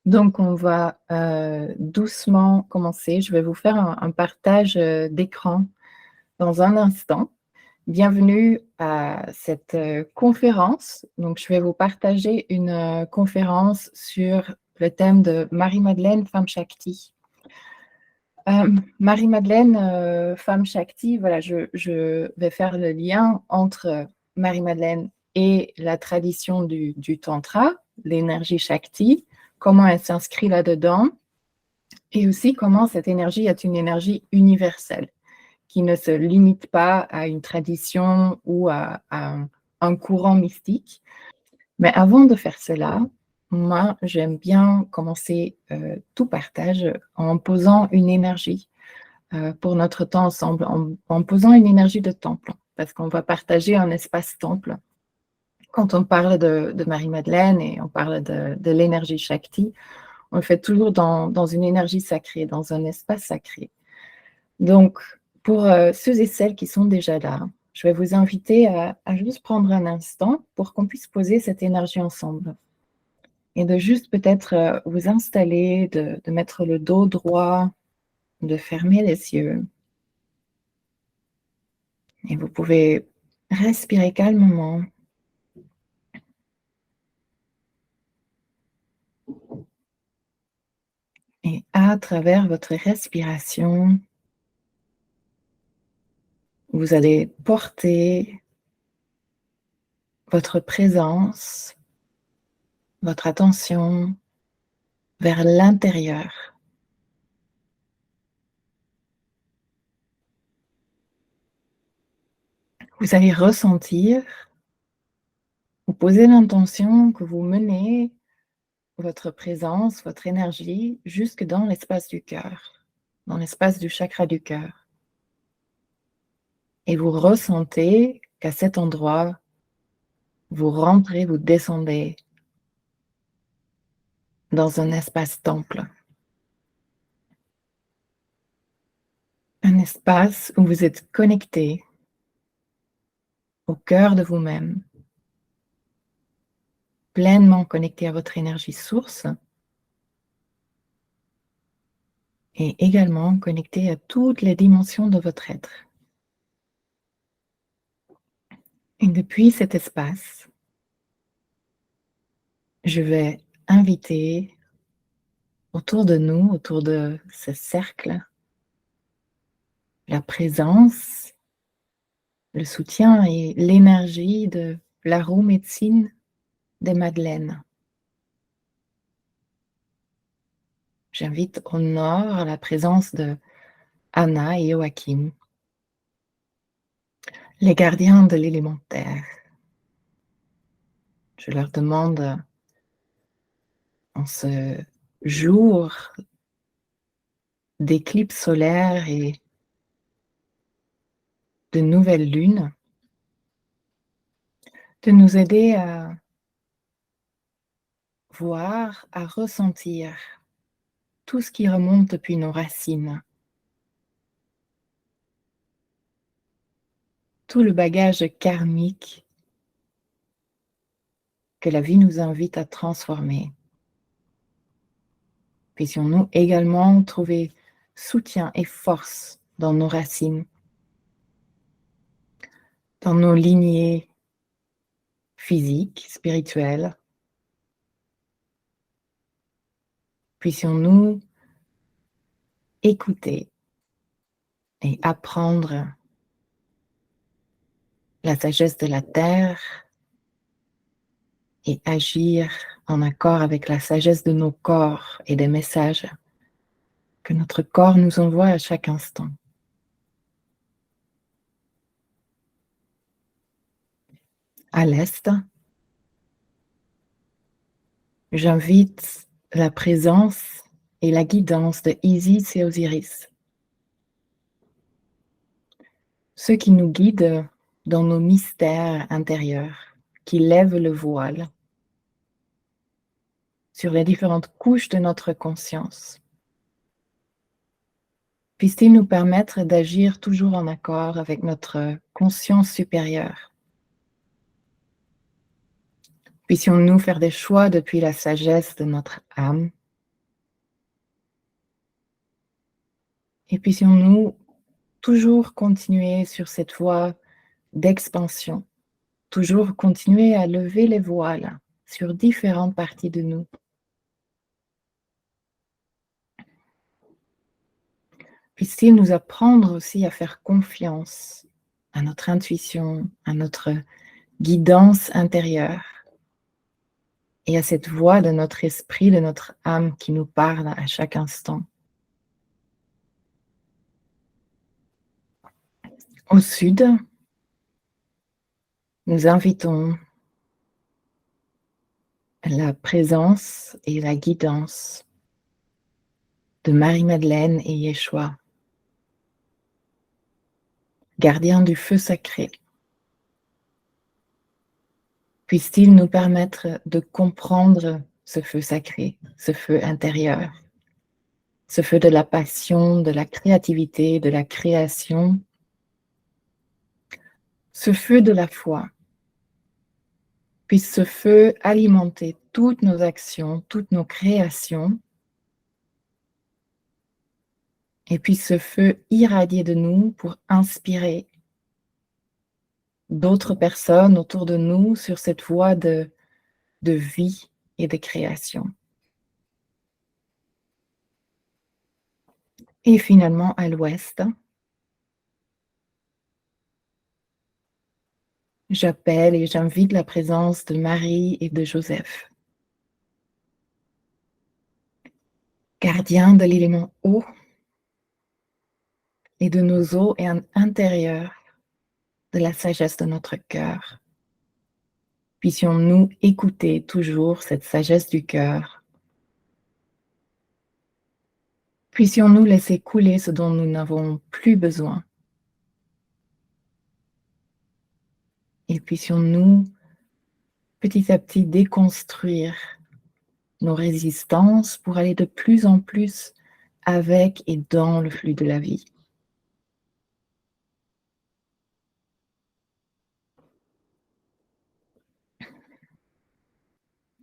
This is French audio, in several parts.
Donc, on va doucement commencer. Je vais vous faire un partage d'écran dans un instant. Bienvenue à cette conférence. Donc, je vais vous partager une conférence sur le thème de Marie-Madeleine, femme Shakti. Marie-Madeleine, femme Shakti, voilà, je vais faire le lien entre Marie-Madeleine et la tradition du Tantra, l'énergie Shakti, comment elle s'inscrit là-dedans, et aussi comment cette énergie est une énergie universelle, qui ne se limite pas à une tradition ou à un courant mystique. Mais avant de faire cela, moi, j'aime bien commencer tout partage en posant une énergie pour notre temps ensemble, en posant une énergie de temple, parce qu'on va partager un espace temple. Quand on parle de Marie-Madeleine et on parle de l'énergie Shakti, on le fait toujours dans une énergie sacrée, dans un espace sacré. Donc, pour ceux et celles qui sont déjà là, je vais vous inviter à juste prendre un instant pour qu'on puisse poser cette énergie ensemble. Et de juste peut-être vous installer, de mettre le dos droit, de fermer les yeux. Et vous pouvez respirer calmement. Et à travers votre respiration, vous allez porter votre présence, votre attention vers l'intérieur. Vous allez ressentir ou poser l'intention que vous menez votre présence, votre énergie jusque dans l'espace du cœur, dans l'espace du chakra du cœur. Et vous ressentez qu'à cet endroit, vous rentrez, vous descendez dans un espace temple. Un espace où vous êtes connecté au cœur de vous-même, pleinement connecté à votre énergie source et également connecté à toutes les dimensions de votre être. Et depuis cet espace, je vais inviter autour de nous, autour de ce cercle, la présence, le soutien et l'énergie de la roue médecine des Madeleines. J'invite au nord la présence de Anna et Joachim, les gardiens de l'élémentaire. Je leur demande en ce jour d'éclipse solaire et de nouvelle lune de nous aider à voir, à ressentir tout ce qui remonte depuis nos racines, tout le bagage karmique que la vie nous invite à transformer. Puissions-nous également trouver soutien et force dans nos racines, dans nos lignées physiques, spirituelles. Puissions-nous écouter et apprendre la sagesse de la terre et agir en accord avec la sagesse de nos corps et des messages que notre corps nous envoie à chaque instant. À l'est, j'invite la présence et la guidance de Isis et Osiris, ceux qui nous guident dans nos mystères intérieurs, qui lèvent le voile sur les différentes couches de notre conscience. Puisse-t-il nous permettre d'agir toujours en accord avec notre conscience supérieure. Puissions-nous faire des choix depuis la sagesse de notre âme Et puissions-nous toujours continuer sur cette voie d'expansion, toujours continuer à lever les voiles sur différentes parties de nous. Puisse-t-il nous apprendre aussi à faire confiance à notre intuition, à notre guidance intérieure et à cette voix de notre esprit, de notre âme qui nous parle à chaque instant. Au sud, nous invitons la présence et la guidance de Marie-Madeleine et Yeshua, gardiens du feu sacré. Puisse-t-il nous permettre de comprendre ce feu sacré, ce feu intérieur, ce feu de la passion, de la créativité, de la création, ce feu de la foi. Puisse ce feu alimenter toutes nos actions, toutes nos créations, et puisse ce feu irradier de nous pour inspirer d'autres personnes autour de nous sur cette voie de vie et de création. Et finalement, à l'ouest, j'appelle et j'invite la présence de Marie et de Joseph, gardiens de l'élément eau et de nos eaux et intérieures, de la sagesse de notre cœur. Puissions-nous écouter toujours cette sagesse du cœur. Puissions-nous laisser couler ce dont nous n'avons plus besoin. Et puissions-nous petit à petit déconstruire nos résistances pour aller de plus en plus avec et dans le flux de la vie.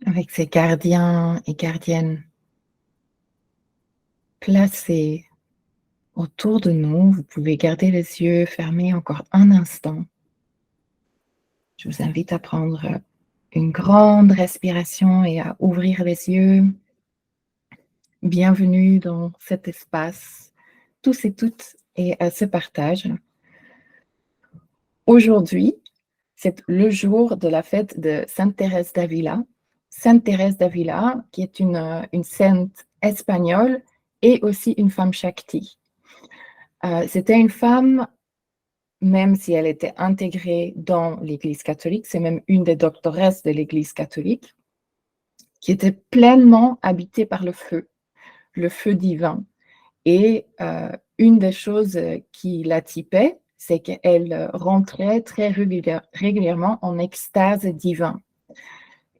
Avec ces gardiens et gardiennes placés autour de nous, vous pouvez garder les yeux fermés encore un instant. Je vous invite à prendre une grande respiration et à ouvrir les yeux. Bienvenue dans cet espace, tous et toutes, et à ce partage. Aujourd'hui, c'est le jour de la fête de Sainte Thérèse d'Avila. Sainte Thérèse d'Avila, qui est une sainte espagnole et aussi une femme Shakti. C'était une femme, même si elle était intégrée dans l'Église catholique, c'est même une des doctoresses de l'Église catholique, qui était pleinement habitée par le feu divin. Et une des choses qui la typait, c'est qu'elle rentrait très régulièrement en extase divin.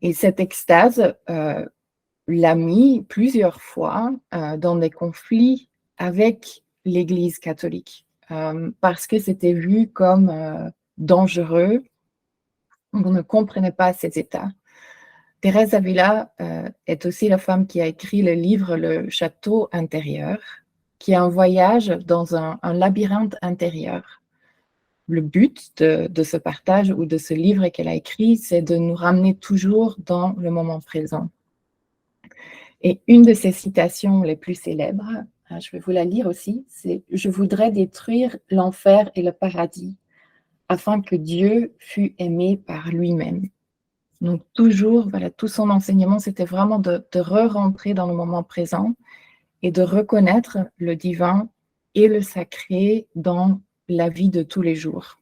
Et cette extase l'a mis plusieurs fois dans des conflits avec l'Église catholique, parce que c'était vu comme dangereux. On ne comprenait pas ces états. Thérèse d'Avila est aussi la femme qui a écrit le livre Le Château intérieur, qui est un voyage dans un labyrinthe intérieur. Le but de ce partage ou de ce livre qu'elle a écrit, c'est de nous ramener toujours dans le moment présent. Et une de ses citations les plus célèbres, je vais vous la lire aussi, c'est « Je voudrais détruire l'enfer et le paradis, afin que Dieu fût aimé par lui-même. » Donc toujours, voilà, tout son enseignement, c'était vraiment de re-rentrer dans le moment présent et de reconnaître le divin et le sacré dans la vie de tous les jours.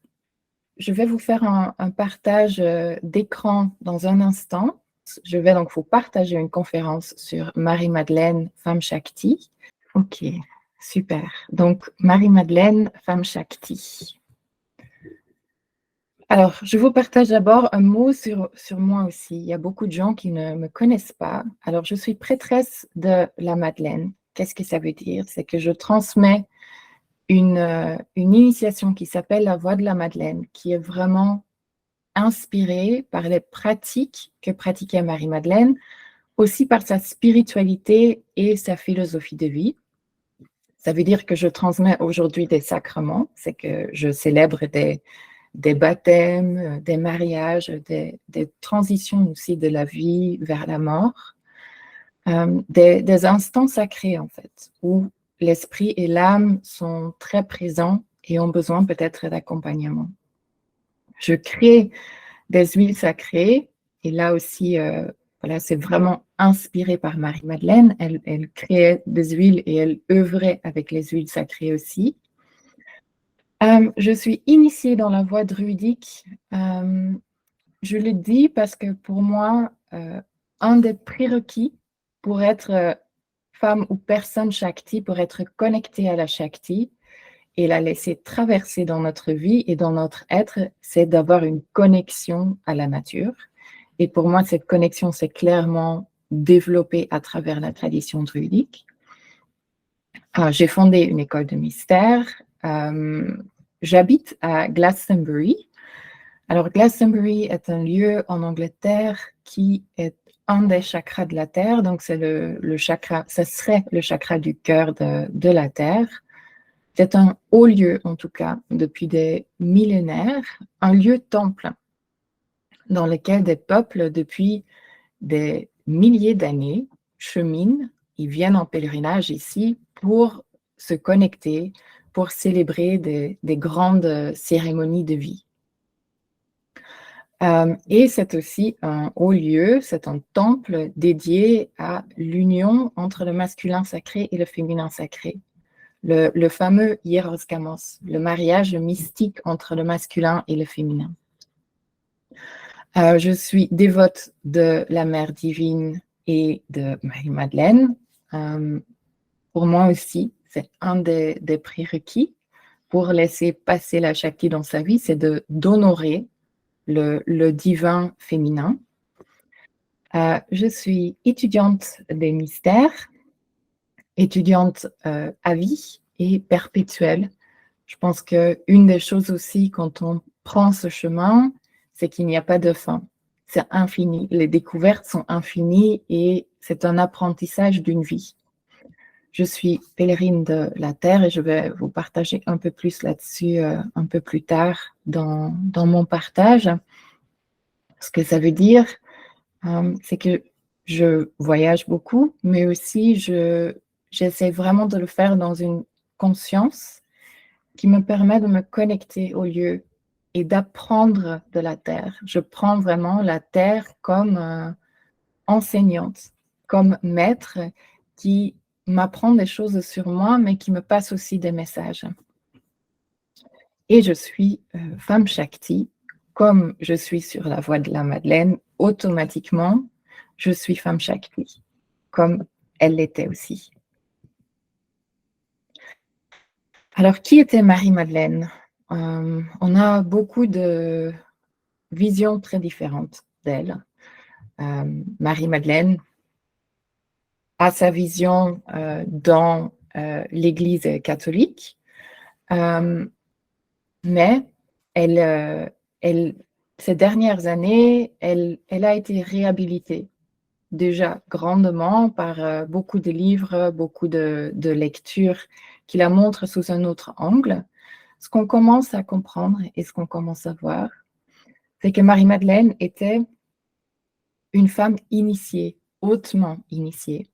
Je vais vous faire un partage d'écran dans un instant. Je vais donc vous partager une conférence sur Marie-Madeleine, femme Shakti. Ok, super. Donc, Marie-Madeleine, femme Shakti. Alors, je vous partage d'abord un mot sur moi aussi. Il y a beaucoup de gens qui ne me connaissent pas. Alors, je suis prêtresse de la Madeleine. Qu'est-ce que ça veut dire? C'est que je transmets une initiation qui s'appelle la Voie de la Madeleine, qui est vraiment inspirée par les pratiques que pratiquait Marie-Madeleine, aussi par sa spiritualité et sa philosophie de vie. Ça veut dire que je transmets aujourd'hui des sacrements, c'est que je célèbre des baptêmes, des mariages, des transitions aussi de la vie vers la mort, des instants sacrés en fait, où l'esprit et l'âme sont très présents et ont besoin peut-être d'accompagnement. Je crée des huiles sacrées, et là aussi, voilà, c'est vraiment inspiré par Marie-Madeleine. Elle créait des huiles et elle œuvrait avec les huiles sacrées aussi. Je suis initiée dans la voie druidique. Je le dis parce que pour moi, un des prérequis pour être femme ou personne Shakti, pour être connectée à la Shakti et la laisser traverser dans notre vie et dans notre être, c'est d'avoir une connexion à la nature. Et pour moi, cette connexion s'est clairement développée à travers la tradition druidique. J'ai fondé une école de mystère. J'habite à Glastonbury. Alors, Glastonbury est un lieu en Angleterre qui est un des chakras de la Terre. Donc, c'est le chakra, ça serait le chakra du cœur de la Terre. C'est un haut lieu, en tout cas, depuis des millénaires, un lieu temple dans lequel des peuples, depuis des milliers d'années, cheminent, ils viennent en pèlerinage ici pour se connecter, pour célébrer des grandes cérémonies de vie. Et c'est aussi un haut lieu, c'est un temple dédié à l'union entre le masculin sacré et le féminin sacré. Le fameux hieros gamos, le mariage mystique entre le masculin et le féminin. Je suis dévote de la Mère divine et de Marie-Madeleine. Pour moi aussi, c'est un des prérequis pour laisser passer la Shakti dans sa vie, c'est d'honorer le divin féminin. Je suis étudiante des mystères, étudiante à vie et perpétuelle. Je pense qu'une des choses aussi, quand on prend ce chemin, c'est qu'il n'y a pas de fin. C'est infini. Les découvertes sont infinies et c'est un apprentissage d'une vie. Je suis pèlerine de la Terre et je vais vous partager un peu plus là-dessus un peu plus tard dans mon partage. Ce que ça veut dire, c'est que je voyage beaucoup, mais aussi j'essaie vraiment de le faire dans une conscience qui me permet de me connecter au lieu et d'apprendre de la Terre. Je prends vraiment la Terre comme enseignante, comme maître qui m'apprend des choses sur moi, mais qui me passe aussi des messages. Et je suis femme Shakti, comme je suis sur la voie de la Madeleine, automatiquement, je suis femme Shakti, comme elle l'était aussi. Alors, qui était Marie-Madeleine? On a beaucoup de visions très différentes d'elle. Marie-Madeleine a sa vision dans l'Église catholique, mais ces dernières années, elle a été réhabilitée déjà grandement par beaucoup de livres, beaucoup de lectures qui la montrent sous un autre angle. Ce qu'on commence à comprendre et ce qu'on commence à voir, c'est que Marie-Madeleine était une femme initiée, hautement initiée.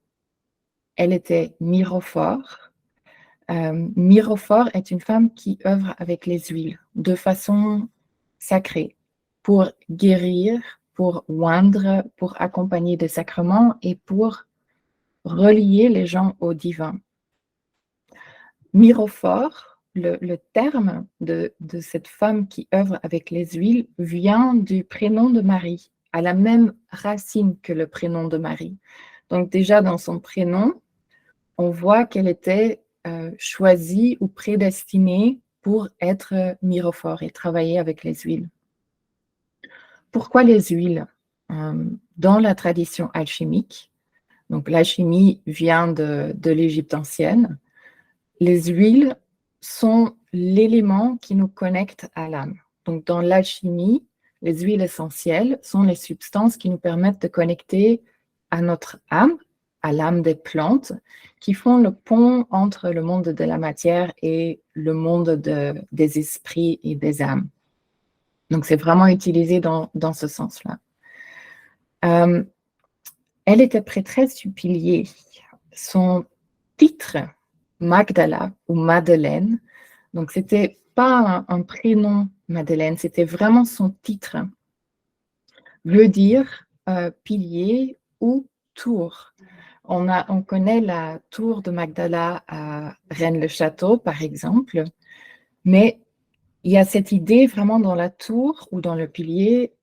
Elle était myrophore. Myrophore est une femme qui œuvre avec les huiles de façon sacrée pour guérir, pour oindre, pour accompagner des sacrements et pour relier les gens au divin. Myrophore, le terme de cette femme qui œuvre avec les huiles vient du prénom de Marie, à la même racine que le prénom de Marie. Donc déjà dans son prénom, on voit qu'elle était choisie ou prédestinée pour être myrophore et travailler avec les huiles. Pourquoi les huiles? Dans la tradition alchimique, donc l'alchimie vient de l'Égypte ancienne, les huiles sont l'élément qui nous connecte à l'âme. Donc dans l'alchimie, les huiles essentielles sont les substances qui nous permettent de connecter à notre âme à l'âme des plantes, qui font le pont entre le monde de la matière et le monde des esprits et des âmes. Donc, c'est vraiment utilisé dans ce sens-là. Elle était prêtresse du pilier. Son titre, Magdala ou Madeleine, donc c'était pas un prénom Madeleine, c'était vraiment son titre, veut dire pilier ou tour. On connaît la tour de Magdala à Rennes-le-Château, par exemple, mais il y a cette idée vraiment dans la tour ou dans le pilier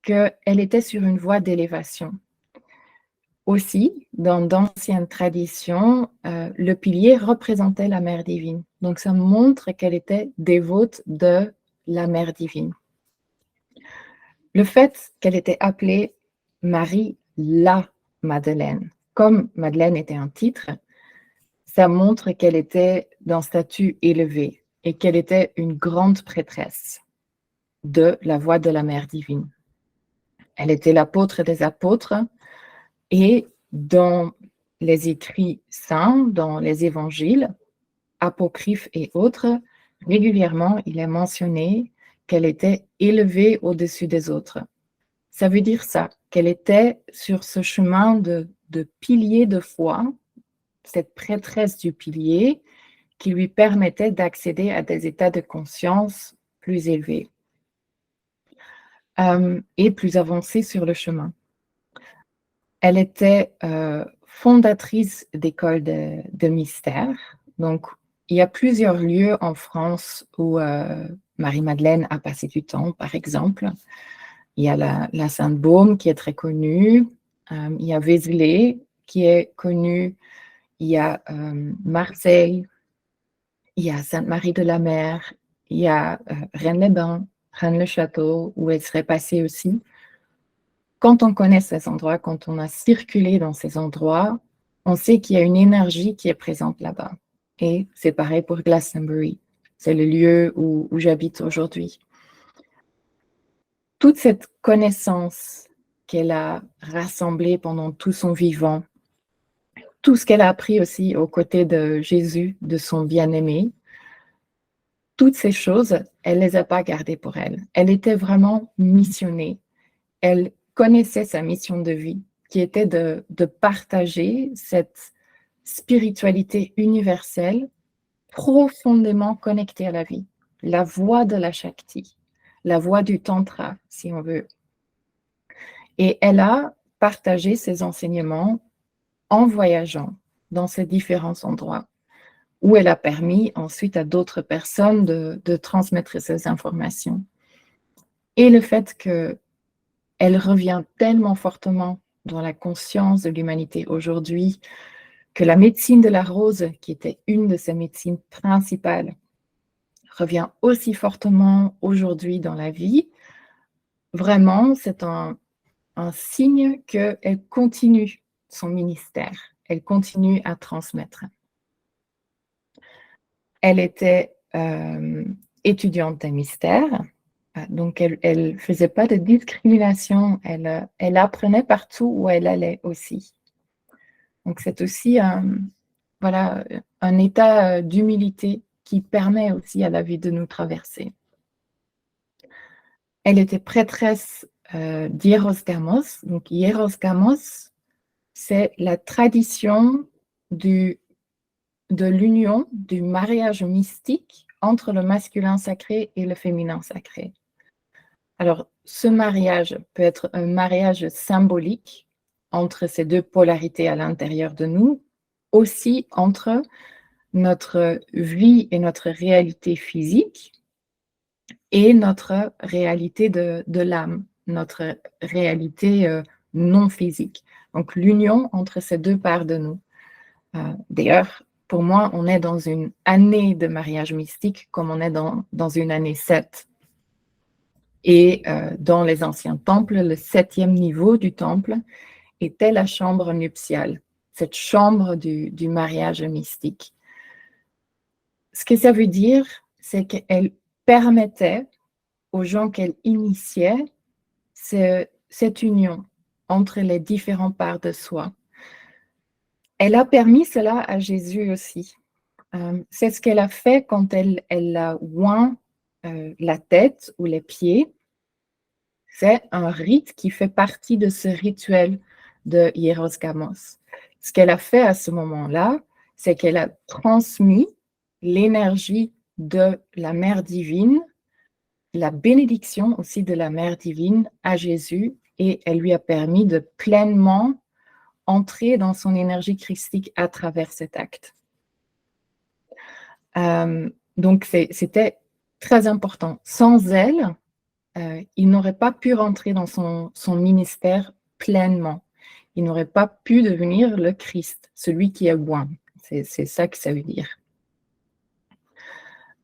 qu'elle était sur une voie d'élévation. Aussi, dans d'anciennes traditions, le pilier représentait la Mère divine. Donc, ça montre qu'elle était dévote de la Mère divine. Le fait qu'elle était appelée Marie la Madeleine, comme Madeleine était un titre, ça montre qu'elle était d'un statut élevé et qu'elle était une grande prêtresse de la voix de la Mère divine. Elle était l'apôtre des apôtres et dans les écrits saints, dans les évangiles, apocryphes et autres, régulièrement, il est mentionné qu'elle était élevée au-dessus des autres. Ça veut dire ça, qu'elle était sur ce chemin de pilier de foi, cette prêtresse du pilier qui lui permettait d'accéder à des états de conscience plus élevés et plus avancés sur le chemin. Elle était fondatrice d'écoles de mystère. Donc, il y a plusieurs lieux en France où Marie-Madeleine a passé du temps, par exemple. Il y a la Sainte-Baume qui est très connue. Il y a Vézelay qui est connue. Il y a Marseille. Il y a Sainte-Marie-de-la-Mer. Il y a Rennes-les-Bains, Rennes-le-Château, où elle serait passée aussi. Quand on connaît ces endroits, quand on a circulé dans ces endroits, on sait qu'il y a une énergie qui est présente là-bas. Et c'est pareil pour Glastonbury. C'est le lieu où j'habite aujourd'hui. Toute cette connaissance qu'elle a rassemblée pendant tout son vivant, tout ce qu'elle a appris aussi aux côtés de Jésus, de son bien-aimé, toutes ces choses, elle ne les a pas gardées pour elle. Elle était vraiment missionnée. Elle connaissait sa mission de vie, qui était de partager cette spiritualité universelle profondément connectée à la vie, la voie de la Shakti, la voie du Tantra, si on veut. Et elle a partagé ses enseignements en voyageant dans ces différents endroits, où elle a permis ensuite à d'autres personnes de transmettre ces informations. Et le fait qu'elle revient tellement fortement dans la conscience de l'humanité aujourd'hui que la médecine de la rose, qui était une de ses médecines principales, revient aussi fortement aujourd'hui dans la vie. Vraiment, c'est un signe qu'elle continue son ministère, elle continue à transmettre. Elle était étudiante des mystères, donc elle ne faisait pas de discrimination, elle apprenait partout où elle allait aussi. Donc c'est aussi voilà, un état d'humilité qui permet aussi à la vie de nous traverser. Elle était prêtresse d'Hierosgamos. Donc Hierosgamos, c'est la tradition de l'union, du mariage mystique entre le masculin sacré et le féminin sacré. Alors, ce mariage peut être un mariage symbolique entre ces deux polarités à l'intérieur de nous, aussi entre notre vie et notre réalité physique et notre réalité de l'âme, notre réalité non physique. Donc, l'union entre ces deux parts de nous. D'ailleurs, pour moi, on est dans une année de mariage mystique comme on est dans une année 7. Et dans les anciens temples, le 7e niveau du temple était la chambre nuptiale, cette chambre du mariage mystique. Ce que ça veut dire, c'est qu'elle permettait aux gens qu'elle initiait cette union entre les différentes parts de soi. Elle a permis cela à Jésus aussi. C'est ce qu'elle a fait quand elle a oint la tête ou les pieds. C'est un rite qui fait partie de ce rituel de Hieros Gamos. Ce qu'elle a fait à ce moment-là, c'est qu'elle a transmis l'énergie de la Mère divine, la bénédiction aussi de la Mère divine à Jésus, et elle lui a permis de pleinement entrer dans son énergie christique à travers cet acte. Donc, c'était très important. Sans elle, il n'aurait pas pu rentrer dans son ministère pleinement. Il n'aurait pas pu devenir le Christ, celui qui est bon. C'est ça que ça veut dire.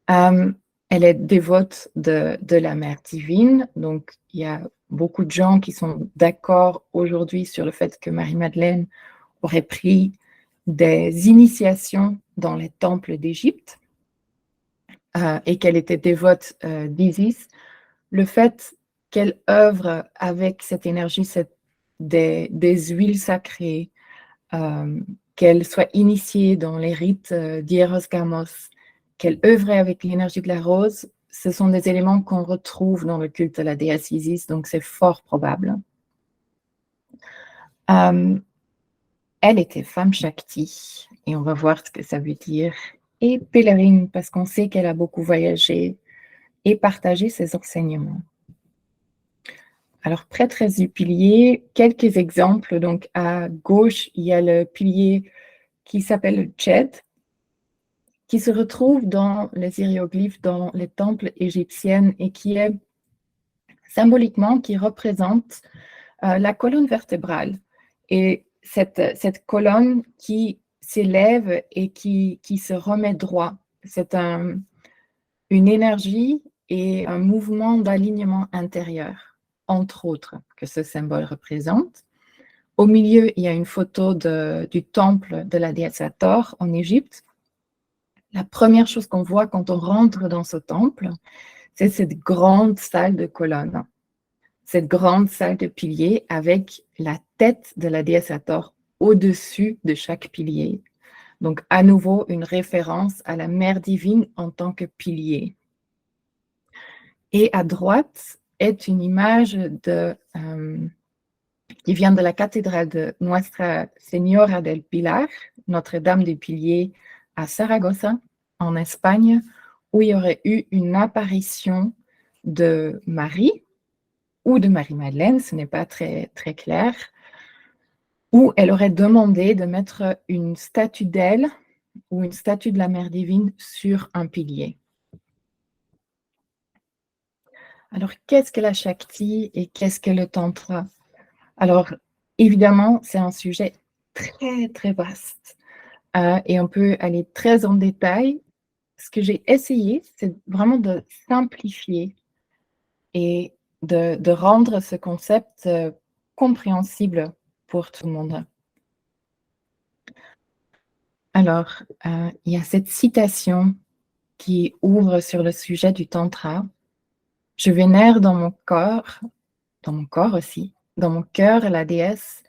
Elle est dévote de la Mère divine, donc il y a beaucoup de gens qui sont d'accord aujourd'hui sur le fait que Marie-Madeleine aurait pris des initiations dans les temples d'Égypte et qu'elle était dévote d'Isis. Le fait qu'elle œuvre avec cette énergie, des huiles sacrées, qu'elle soit initiée dans les rites d'Hieros Gamos, qu'elle œuvrait avec l'énergie de la rose, ce sont des éléments qu'on retrouve dans le culte de la déesse Isis, donc c'est fort probable. Elle était femme Shakti, et on va voir ce que ça veut dire, et pèlerine, parce qu'on sait qu'elle a beaucoup voyagé et partagé ses enseignements. Alors, prêtresse du pilier, quelques exemples. Donc, à gauche, il y a le pilier qui s'appelle le Tchèd, qui se retrouve dans les hiéroglyphes, dans les temples égyptiens, et qui est symboliquement, qui représente la colonne vertébrale. Et cette colonne qui s'élève et qui se remet droit. C'est une énergie et un mouvement d'alignement intérieur, entre autres, que ce symbole représente. Au milieu, il y a une photo du temple de la déesse Hathor en Égypte. La première chose qu'on voit quand on rentre dans ce temple, c'est cette grande salle de colonnes, cette grande salle de piliers avec la tête de la déesse Hathor au-dessus de chaque pilier. Donc, à nouveau, une référence à la Mère divine en tant que pilier. Et à droite est une image qui vient de la cathédrale de Nuestra Señora del Pilar, Notre-Dame du Pilier, à Saragossa, en Espagne, où il y aurait eu une apparition de Marie ou de Marie-Madeleine, ce n'est pas très, très clair, où elle aurait demandé de mettre une statue d'elle ou une statue de la Mère divine sur un pilier. Alors, qu'est-ce que la Shakti et qu'est-ce que le Tantra? Alors, évidemment, c'est un sujet très, très vaste et on peut aller très en détail. Ce que j'ai essayé, c'est vraiment de simplifier et de rendre ce concept compréhensible pour tout le monde. Alors, il y a cette citation qui ouvre sur le sujet du Tantra. « Je vénère dans mon corps aussi, dans mon cœur la déesse,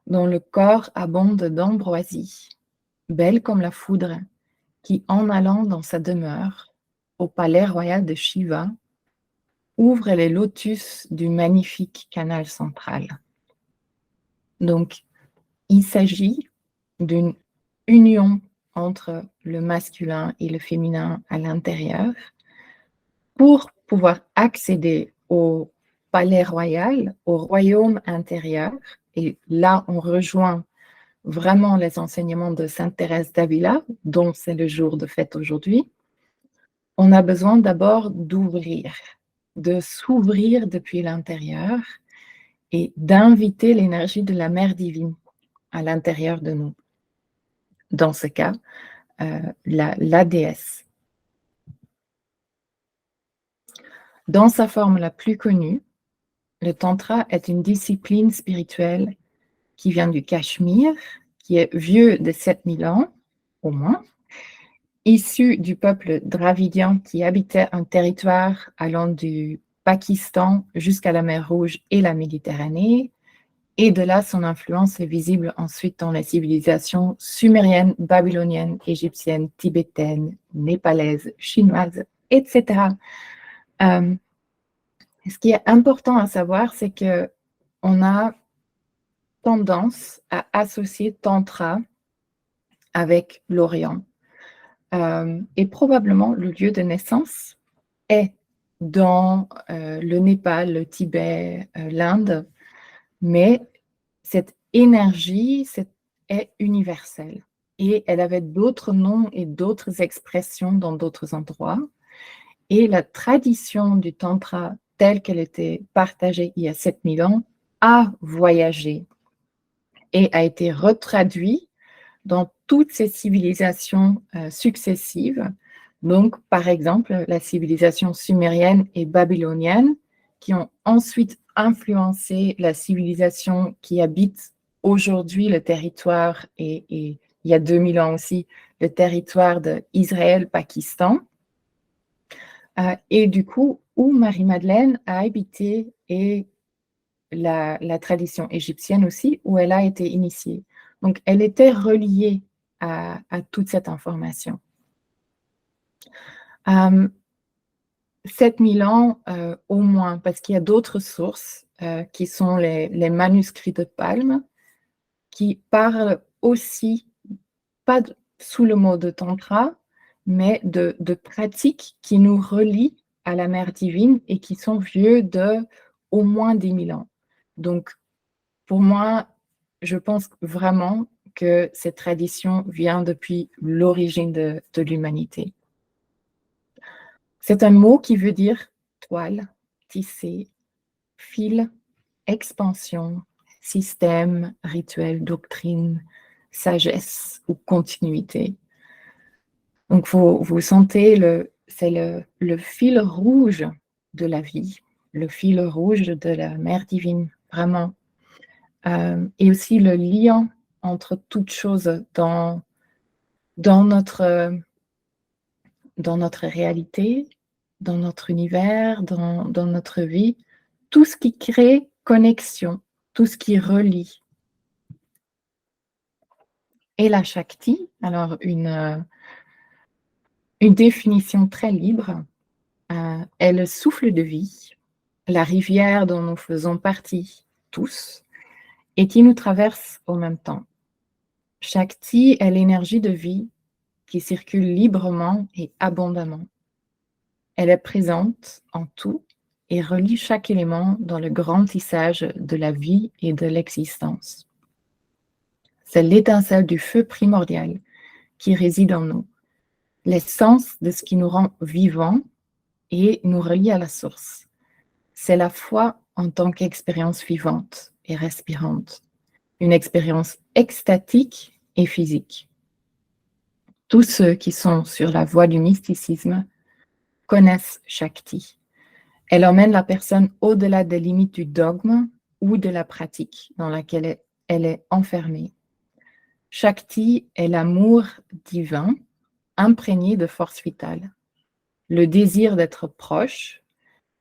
dont le corps abonde d'ambroisie, belle comme la foudre, qui, en allant dans sa demeure, au palais royal de Shiva, ouvre les lotus du magnifique canal central. » Donc, il s'agit d'une union entre le masculin et le féminin à l'intérieur pour pouvoir accéder au palais royal, au royaume intérieur. Et là, on rejoint vraiment les enseignements de Sainte Thérèse d'Avila, dont c'est le jour de fête aujourd'hui. On a besoin d'abord d'ouvrir, de s'ouvrir depuis l'intérieur et d'inviter l'énergie de la Mère divine à l'intérieur de nous. Dans ce cas, la déesse. Dans sa forme la plus connue, le Tantra est une discipline spirituelle qui vient du Cachemire, qui est vieux de 7000 ans, au moins, issu du peuple dravidien qui habitait un territoire allant du Pakistan jusqu'à la mer Rouge et la Méditerranée, Et de là, son influence est visible ensuite dans les civilisations sumériennes, babyloniennes, égyptiennes, tibétaines, népalaises, chinoises, etc. Ce qui est important à savoir, c'est qu'on a tendance à associer Tantra avec l'Orient. Et probablement, le lieu de naissance est dans le Népal, le Tibet, l'Inde, mais cette énergie est universelle. Et elle avait d'autres noms et d'autres expressions dans d'autres endroits. Et la tradition du Tantra, telle qu'elle était partagée il y a 7000 ans, a voyagé et a été retraduite dans toutes ces civilisations successives. Donc, par exemple, la civilisation sumérienne et babylonienne, qui ont ensuite influencé la civilisation qui habite aujourd'hui le territoire, et il y a 2000 ans aussi, le territoire d'Israël-Pakistan. Et du coup, où Marie-Madeleine a habité, et la tradition égyptienne aussi, où elle a été initiée. Donc, elle était reliée à toute cette information. 7000 ans au moins, parce qu'il y a d'autres sources qui sont les manuscrits de Palm, qui parlent aussi, pas sous le mot de tantra, mais de pratiques qui nous relient à la mère divine et qui sont vieux de au moins 10 000 ans. Donc, pour moi, je pense vraiment que cette tradition vient depuis l'origine de l'humanité. C'est un mot qui veut dire toile, tisser, fil, expansion, système, rituel, doctrine, sagesse ou continuité. Donc, vous sentez, c'est le fil rouge de la vie, le fil rouge de la mère divine, vraiment. Et aussi le lien entre toutes choses dans notre réalité, dans notre univers, dans notre vie, tout ce qui crée connexion, tout ce qui relie. Et la Shakti, alors une définition très libre, est le souffle de vie, la rivière dont nous faisons partie tous et qui nous traverse au même temps. Shakti est l'énergie de vie qui circule librement et abondamment. Elle est présente en tout et relie chaque élément dans le grand tissage de la vie et de l'existence. C'est l'étincelle du feu primordial qui réside en nous, l'essence de ce qui nous rend vivants et nous relie à la source. C'est la foi en tant qu'expérience vivante et respirante, une expérience extatique et physique. Tous ceux qui sont sur la voie du mysticisme connaissent Shakti. Elle emmène la personne au-delà des limites du dogme ou de la pratique dans laquelle elle est enfermée. Shakti est l'amour divin imprégné de force vitale, le désir d'être proche,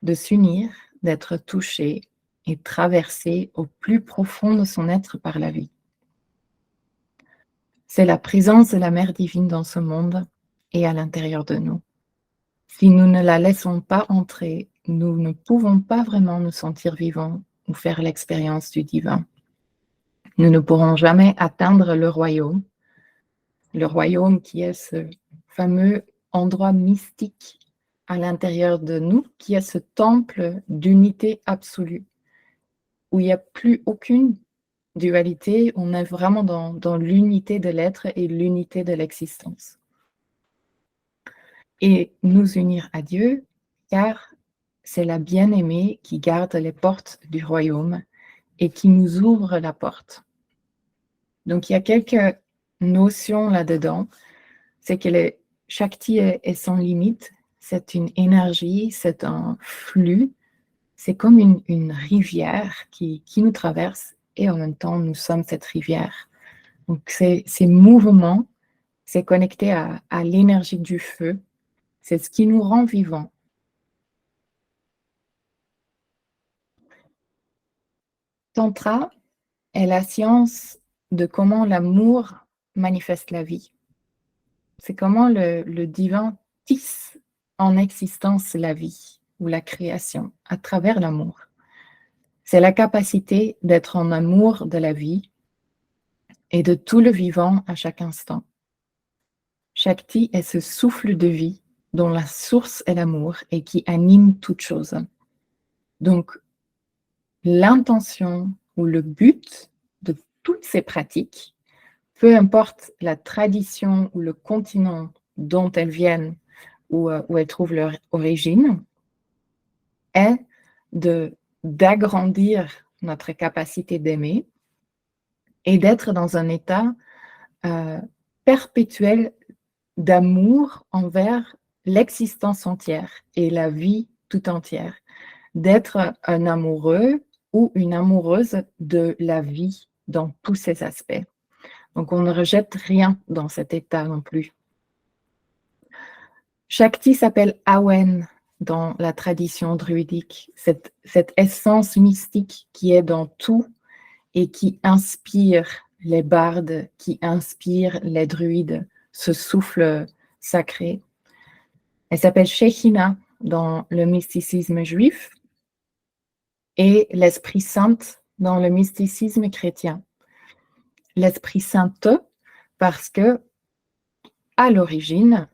de s'unir, d'être touché et traversé au plus profond de son être par la vie. C'est la présence de la Mère divine dans ce monde et à l'intérieur de nous. Si nous ne la laissons pas entrer, nous ne pouvons pas vraiment nous sentir vivants ou faire l'expérience du divin. Nous ne pourrons jamais atteindre le royaume qui est ce fameux endroit mystique à l'intérieur de nous, qui est ce temple d'unité absolue, où il n'y a plus aucune dualité, on est vraiment dans l'unité de l'être et l'unité de l'existence. Et nous unir à Dieu, car c'est la bien-aimée qui garde les portes du royaume et qui nous ouvre la porte. Donc, il y a quelques notions là-dedans. C'est que le Shakti est sans limite. C'est une énergie, c'est un flux. C'est comme une rivière qui nous traverse et en même temps, nous sommes cette rivière. Donc, ces mouvements, c'est connecté à l'énergie du feu. C'est ce qui nous rend vivants. Tantra, est la science de comment l'amour manifeste la vie. C'est comment le divin tisse en existence la vie ou la création à travers l'amour. C'est la capacité d'être en amour de la vie et de tout le vivant à chaque instant. Shakti est ce souffle de vie dont la source est l'amour et qui anime toute chose. Donc, l'intention ou le but de toutes ces pratiques, peu importe la tradition ou le continent dont elles viennent ou où elles trouvent leur origine, est d'agrandir notre capacité d'aimer et d'être dans un état perpétuel d'amour envers l'existence entière et la vie tout entière, d'être un amoureux ou une amoureuse de la vie dans tous ses aspects. Donc, on ne rejette rien dans cet état non plus. Shakti s'appelle Awen dans la tradition druidique, cette essence mystique qui est dans tout et qui inspire les bardes, qui inspire les druides, ce souffle sacré. Elle s'appelle Shekhinah dans le mysticisme juif et l'Esprit Saint dans le mysticisme chrétien. L'Esprit Saint parce que à l'origine,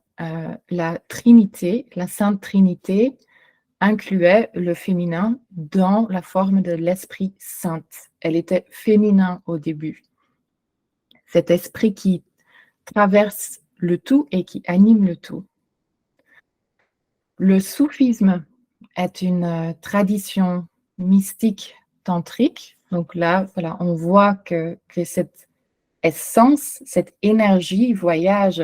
la Trinité, la Sainte Trinité, incluait le féminin dans la forme de l'Esprit Saint. Elle était féminin au début. Cet esprit qui traverse le tout et qui anime le tout. Le soufisme est une tradition mystique tantrique. Donc là, voilà, on voit que cette essence, cette énergie voyage.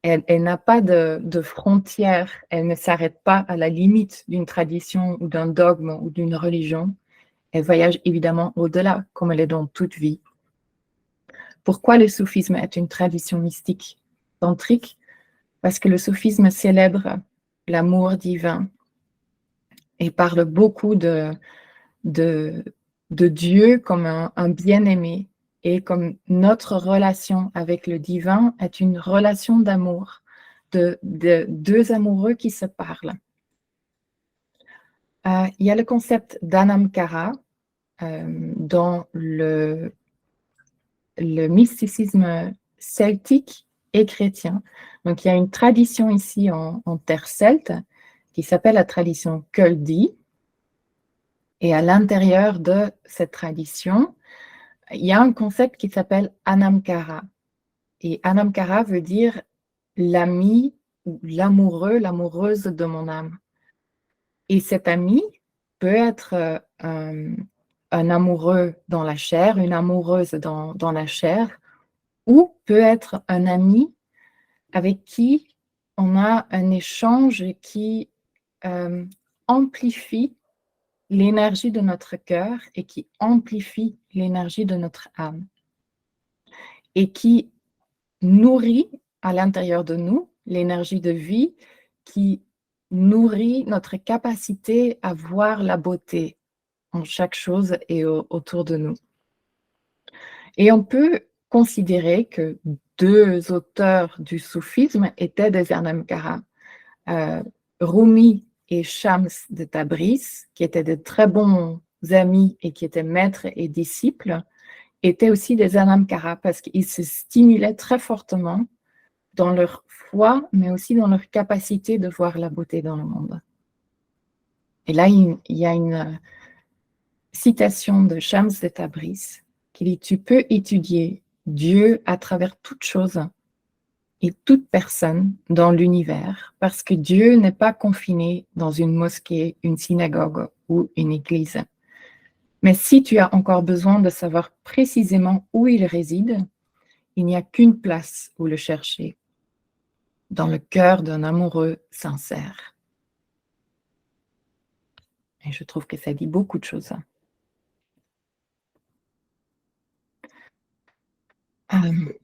Elle n'a pas de frontières, elle ne s'arrête pas à la limite d'une tradition ou d'un dogme ou d'une religion. Elle voyage évidemment au-delà, comme elle est dans toute vie. Pourquoi le soufisme est une tradition mystique tantrique? Parce que le soufisme célèbre l'amour divin et parle beaucoup de Dieu comme un bien-aimé et comme notre relation avec le divin est une relation d'amour, de deux amoureux qui se parlent. Il y a le concept d'Anamkara dans le mysticisme celtique et chrétien. Donc, il y a une tradition ici en terre celte qui s'appelle la tradition Kuldi. Et à l'intérieur de cette tradition, il y a un concept qui s'appelle Anamkara. Et Anamkara veut dire l'ami ou l'amoureux, l'amoureuse de mon âme. Et cet ami peut être un amoureux dans la chair, une amoureuse dans la chair, ou peut être un ami avec qui on a un échange qui amplifie l'énergie de notre cœur et qui amplifie l'énergie de notre âme et qui nourrit à l'intérieur de nous l'énergie de vie, qui nourrit notre capacité à voir la beauté en chaque chose et autour de nous. Et on peut considérer que deux auteurs du soufisme étaient des Anamkara, Rumi et Shams de Tabriz, qui étaient de très bons amis et qui étaient maîtres et disciples, étaient aussi des Anamkara parce qu'ils se stimulaient très fortement dans leur foi, mais aussi dans leur capacité de voir la beauté dans le monde. Et là, il y a une citation de Shams de Tabriz qui dit « Tu peux étudier Dieu à travers toute chose et toute personne dans l'univers, parce que Dieu n'est pas confiné dans une mosquée, une synagogue ou une église. Mais si tu as encore besoin de savoir précisément où il réside, il n'y a qu'une place où le chercher, dans le cœur d'un amoureux sincère. » Et je trouve que ça dit beaucoup de choses.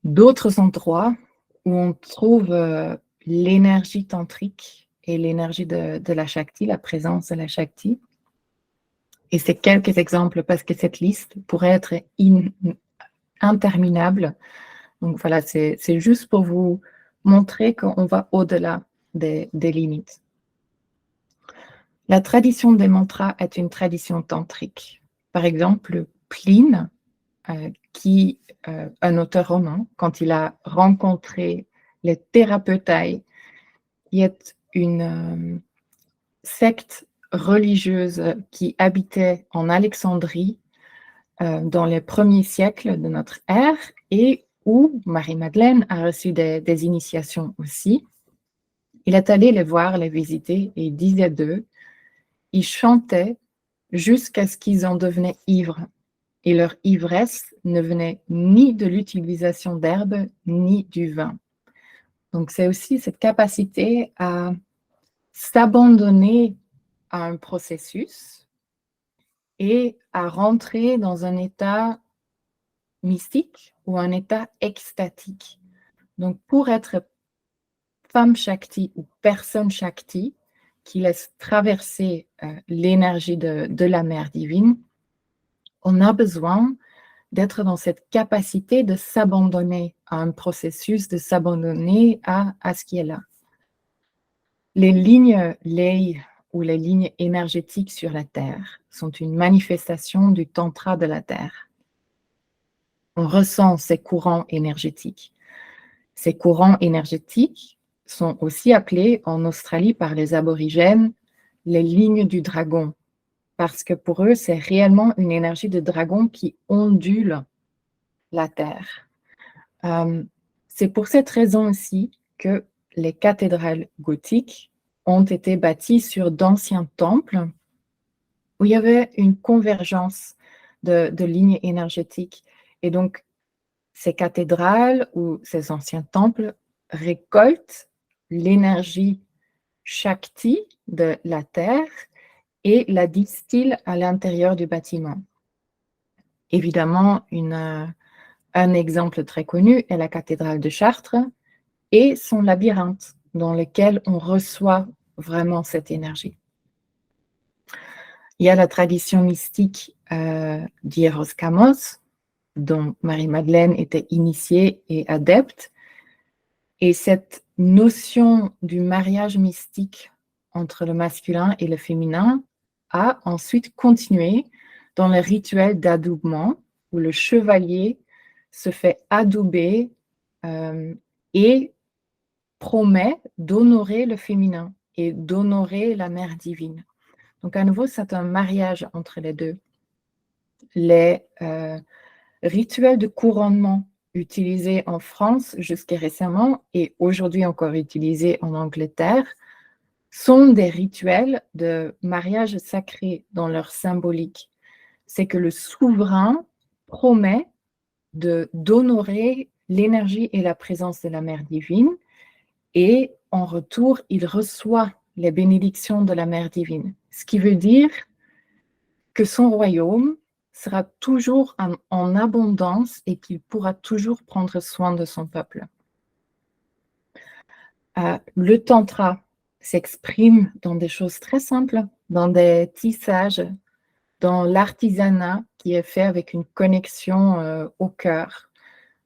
D'autres endroits où on trouve l'énergie tantrique et l'énergie de la Shakti, la présence de la Shakti, Et c'est quelques exemples parce que cette liste pourrait être interminable. Donc voilà, c'est juste pour vous montrer qu'on va au-delà des limites. La tradition des mantras est une tradition tantrique. Par exemple, Pline, un auteur romain, quand il a rencontré les thérapeutailles, qui est une secte religieuse qui habitait en Alexandrie dans les premiers siècles de notre ère et où Marie-Madeleine a reçu des initiations aussi. Il est allé les voir, les visiter et il disait d'eux, ils chantaient jusqu'à ce qu'ils en devenaient ivres. Et leur ivresse ne venait ni de l'utilisation d'herbes, ni du vin. Donc, c'est aussi cette capacité à s'abandonner à un processus et à rentrer dans un état mystique ou un état extatique. Donc, pour être femme Shakti ou personne Shakti, qui laisse traverser l'énergie de la mère divine, on a besoin d'être dans cette capacité de s'abandonner à un processus, de s'abandonner à ce qui est là. Les lignes lei ou les lignes énergétiques sur la Terre sont une manifestation du tantra de la Terre. On ressent ces courants énergétiques. Ces courants énergétiques sont aussi appelés en Australie par les aborigènes les lignes du dragon, parce que pour eux, c'est réellement une énergie de dragon qui ondule la Terre. C'est pour cette raison aussi que les cathédrales gothiques ont été bâties sur d'anciens temples où il y avait une convergence de lignes énergétiques. Et donc, ces cathédrales ou ces anciens temples récoltent l'énergie Shakti de la Terre et la distillent à l'intérieur du bâtiment. Évidemment, un exemple très connu est la cathédrale de Chartres et son labyrinthe dans lequel on reçoit vraiment cette énergie. Il y a la tradition mystique d'Hieros Kamos, dont Marie-Madeleine était initiée et adepte. Et cette notion du mariage mystique entre le masculin et le féminin a ensuite continué dans le rituel d'adoubement, où le chevalier se fait adouber et promet d'honorer le féminin et d'honorer la mère divine. Donc à nouveau, c'est un mariage entre les deux. Les rituels de couronnement utilisés en France jusqu'à récemment et aujourd'hui encore utilisés en Angleterre sont des rituels de mariage sacré dans leur symbolique. C'est que le souverain promet d'honorer l'énergie et la présence de la mère divine et en retour, il reçoit les bénédictions de la mère divine. Ce qui veut dire que son royaume sera toujours en abondance et qu'il pourra toujours prendre soin de son peuple. Le tantra s'exprime dans des choses très simples, dans des tissages, dans l'artisanat qui est fait avec une connexion au cœur,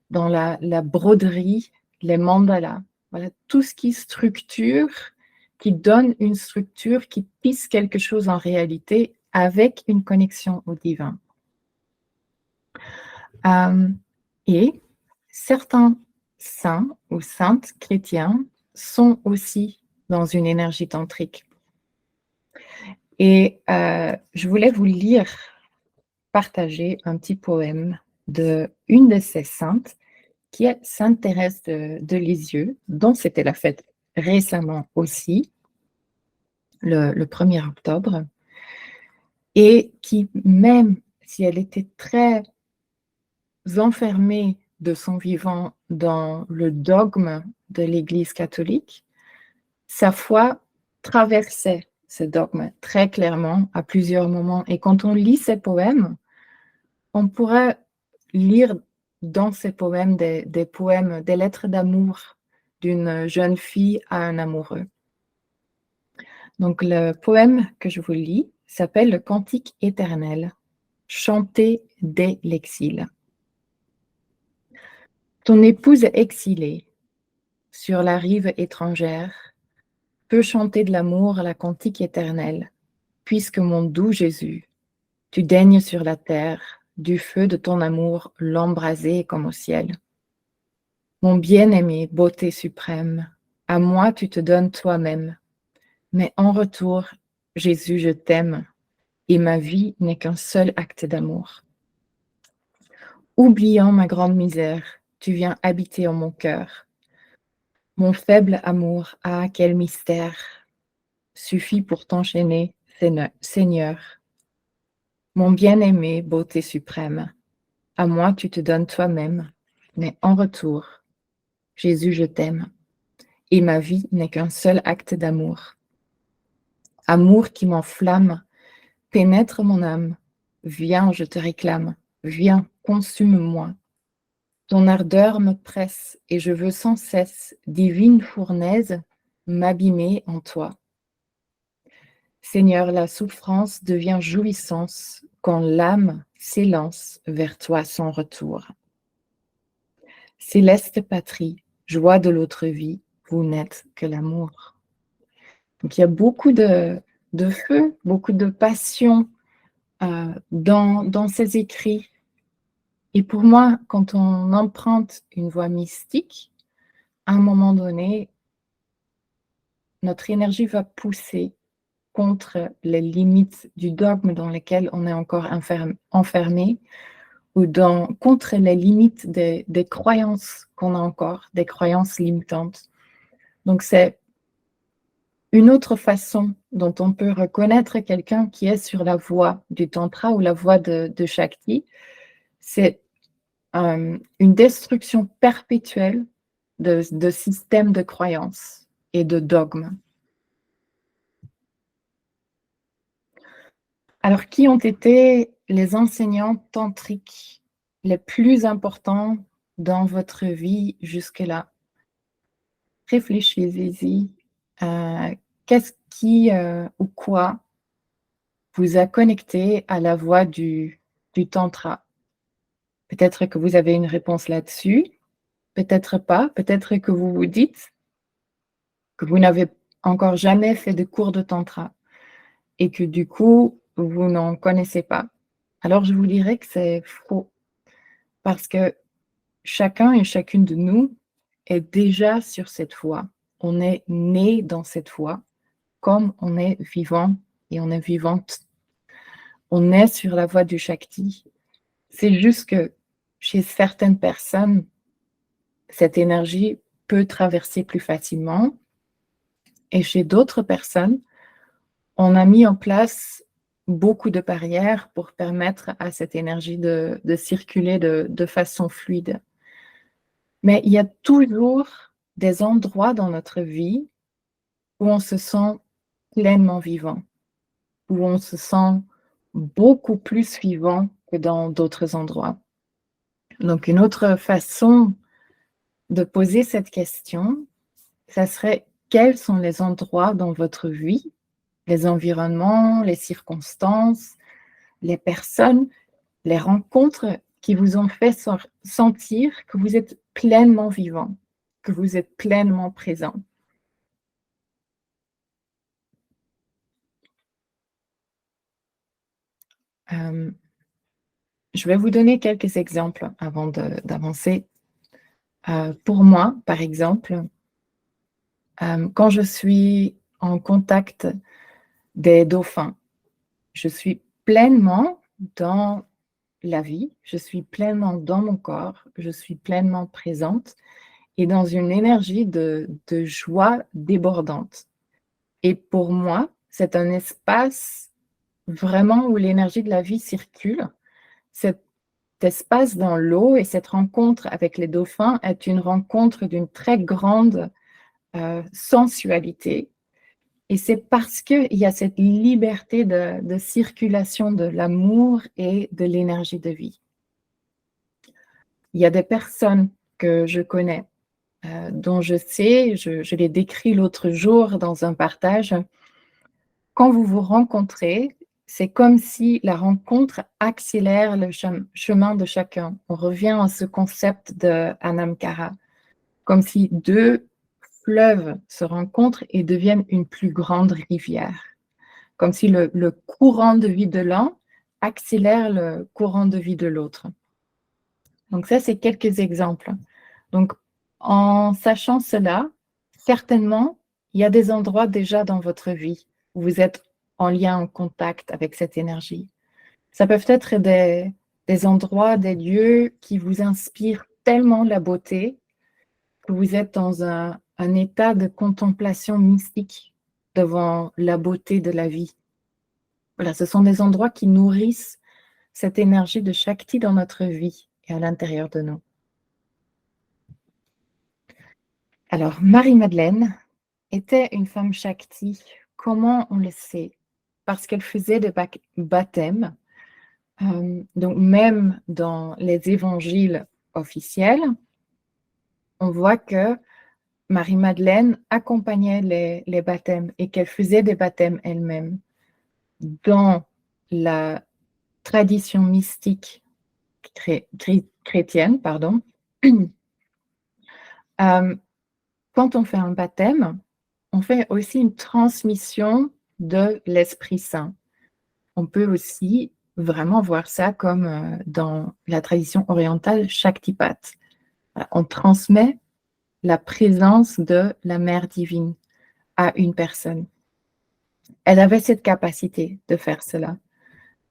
dans la broderie, les mandalas. Voilà, tout ce qui structure, qui donne une structure, qui tisse quelque chose en réalité avec une connexion au divin. Et certains saints ou saintes chrétiens sont aussi dans une énergie tantrique. Et je voulais vous lire, partager un petit poème d'une de ces saintes, qui est Sainte Thérèse de Lisieux, dont c'était la fête récemment aussi, le 1er octobre, et qui, même si elle était très enfermée de son vivant dans le dogme de l'Église catholique, sa foi traversait ce dogme très clairement à plusieurs moments. Et quand on lit ces poèmes, on pourrait lire dans ces poèmes des poèmes, des lettres d'amour d'une jeune fille à un amoureux. Donc le poème que je vous lis, s'appelle le Cantique éternel, chanté dès l'exil. Ton épouse exilée, sur la rive étrangère, peut chanter de l'amour la cantique éternelle, puisque mon doux Jésus, tu daignes sur la terre, du feu de ton amour l'embraser comme au ciel. Mon bien-aimé, beauté suprême, à moi tu te donnes toi-même, mais en retour, Jésus, je t'aime, et ma vie n'est qu'un seul acte d'amour. Oubliant ma grande misère, tu viens habiter en mon cœur. Mon faible amour, ah, quel mystère, suffit pour t'enchaîner, Seigneur. Mon bien-aimé, beauté suprême, à moi tu te donnes toi-même, mais en retour, Jésus, je t'aime, et ma vie n'est qu'un seul acte d'amour. Amour qui m'enflamme, pénètre mon âme. Viens, je te réclame, viens, consume-moi. Ton ardeur me presse, et je veux sans cesse, divine fournaise, m'abîmer en toi. Seigneur, la souffrance devient jouissance quand l'âme s'élance vers toi sans retour. Céleste patrie, joie de l'autre vie, vous n'êtes que l'amour. Donc il y a beaucoup de feu, beaucoup de passion dans ces écrits. Et pour moi, quand on emprunte une voie mystique, à un moment donné, notre énergie va pousser contre les limites du dogme dans lesquelles on est encore enfermé, ou contre les limites des croyances qu'on a encore, des croyances limitantes. Donc c'est une autre façon dont on peut reconnaître quelqu'un qui est sur la voie du tantra ou la voie de Shakti, c'est une destruction perpétuelle de systèmes de croyances et de dogmes. Alors, qui ont été les enseignants tantriques les plus importants dans votre vie jusque-là? Réfléchissez-y. Qu'est-ce qui ou quoi vous a connecté à la voie du tantra? Peut-être que vous avez une réponse là-dessus, peut-être pas, peut-être que vous vous dites que vous n'avez encore jamais fait de cours de tantra et que du coup, vous n'en connaissez pas. Alors, je vous dirais que c'est faux parce que chacun et chacune de nous est déjà sur cette voie. On est né dans cette voie comme on est vivant et on est vivante. On est sur la voie du Shakti. C'est juste que chez certaines personnes, cette énergie peut traverser plus facilement et chez d'autres personnes, on a mis en place beaucoup de barrières pour permettre à cette énergie de circuler de façon fluide. Mais il y a toujours des endroits dans notre vie où on se sent pleinement vivant, où on se sent beaucoup plus vivant que dans d'autres endroits. Donc, une autre façon de poser cette question, ça serait quels sont les endroits dans votre vie, les environnements, les circonstances, les personnes, les rencontres qui vous ont fait sentir que vous êtes pleinement vivant, que vous êtes pleinement présent. Je vais vous donner quelques exemples avant d'avancer. Pour moi, par exemple, quand je suis en contact des dauphins, je suis pleinement dans la vie, je suis pleinement dans mon corps, je suis pleinement présente et dans une énergie de joie débordante. Et pour moi, c'est un espace vraiment où l'énergie de la vie circule. Cet espace dans l'eau et cette rencontre avec les dauphins est une rencontre d'une très grande sensualité. Et c'est parce qu'il y a cette liberté de circulation de l'amour et de l'énergie de vie. Il y a des personnes que je connais, dont je sais, je l'ai décrit l'autre jour dans un partage, quand vous vous rencontrez, c'est comme si la rencontre accélère le chemin de chacun. On revient à ce concept de Anamkara, comme si deux fleuves se rencontrent et deviennent une plus grande rivière, comme si le courant de vie de l'un accélère le courant de vie de l'autre. Donc ça, c'est quelques exemples. Donc, en sachant cela, certainement, il y a des endroits déjà dans votre vie où vous êtes en lien, en contact avec cette énergie. Ça peut être des endroits, des lieux qui vous inspirent tellement la beauté que vous êtes dans un état de contemplation mystique devant la beauté de la vie. Voilà, ce sont des endroits qui nourrissent cette énergie de Shakti dans notre vie et à l'intérieur de nous. Alors, Marie-Madeleine était une femme Shakti. Comment on le sait? Parce qu'elle faisait des baptêmes. Donc, même dans les évangiles officiels, on voit que Marie-Madeleine accompagnait les baptêmes et qu'elle faisait des baptêmes elle-même. Dans la tradition mystique chrétienne, pardon, quand on fait un baptême, on fait aussi une transmission de l'Esprit Saint. On peut aussi vraiment voir ça comme dans la tradition orientale Shaktipat. On transmet la présence de la Mère divine à une personne. Elle avait cette capacité de faire cela.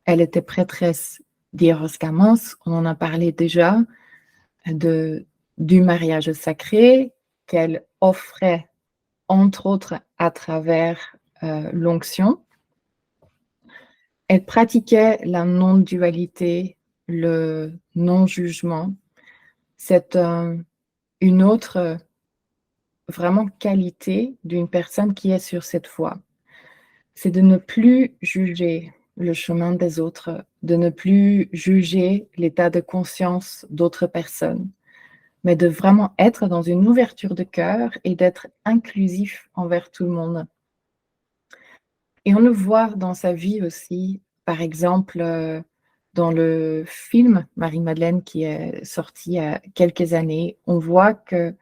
Elle était prêtresse d'Eros Gamos, on en a parlé déjà, du mariage sacré qu'elle offrait, entre autres, à travers l'onction. Elle pratiquait la non-dualité, le non-jugement. C'est une autre vraiment qualité d'une personne qui est sur cette voie. C'est de ne plus juger le chemin des autres, de ne plus juger l'état de conscience d'autres personnes, mais de vraiment être dans une ouverture de cœur et d'être inclusif envers tout le monde. Et on le voit dans sa vie aussi, par exemple, dans le film Marie-Madeleine qui est sorti il y a quelques années, on voit que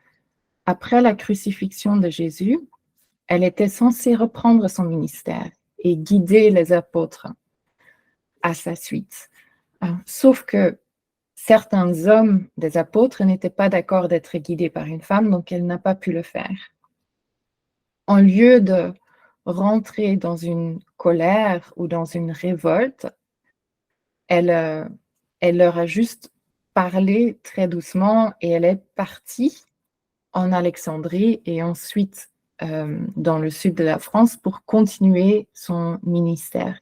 après la crucifixion de Jésus, elle était censée reprendre son ministère et guider les apôtres à sa suite. Sauf que certains hommes des apôtres n'étaient pas d'accord d'être guidés par une femme, donc elle n'a pas pu le faire. En lieu de rentrer dans une colère ou dans une révolte, elle leur a juste parlé très doucement et elle est partie en Alexandrie et ensuite dans le sud de la France pour continuer son ministère.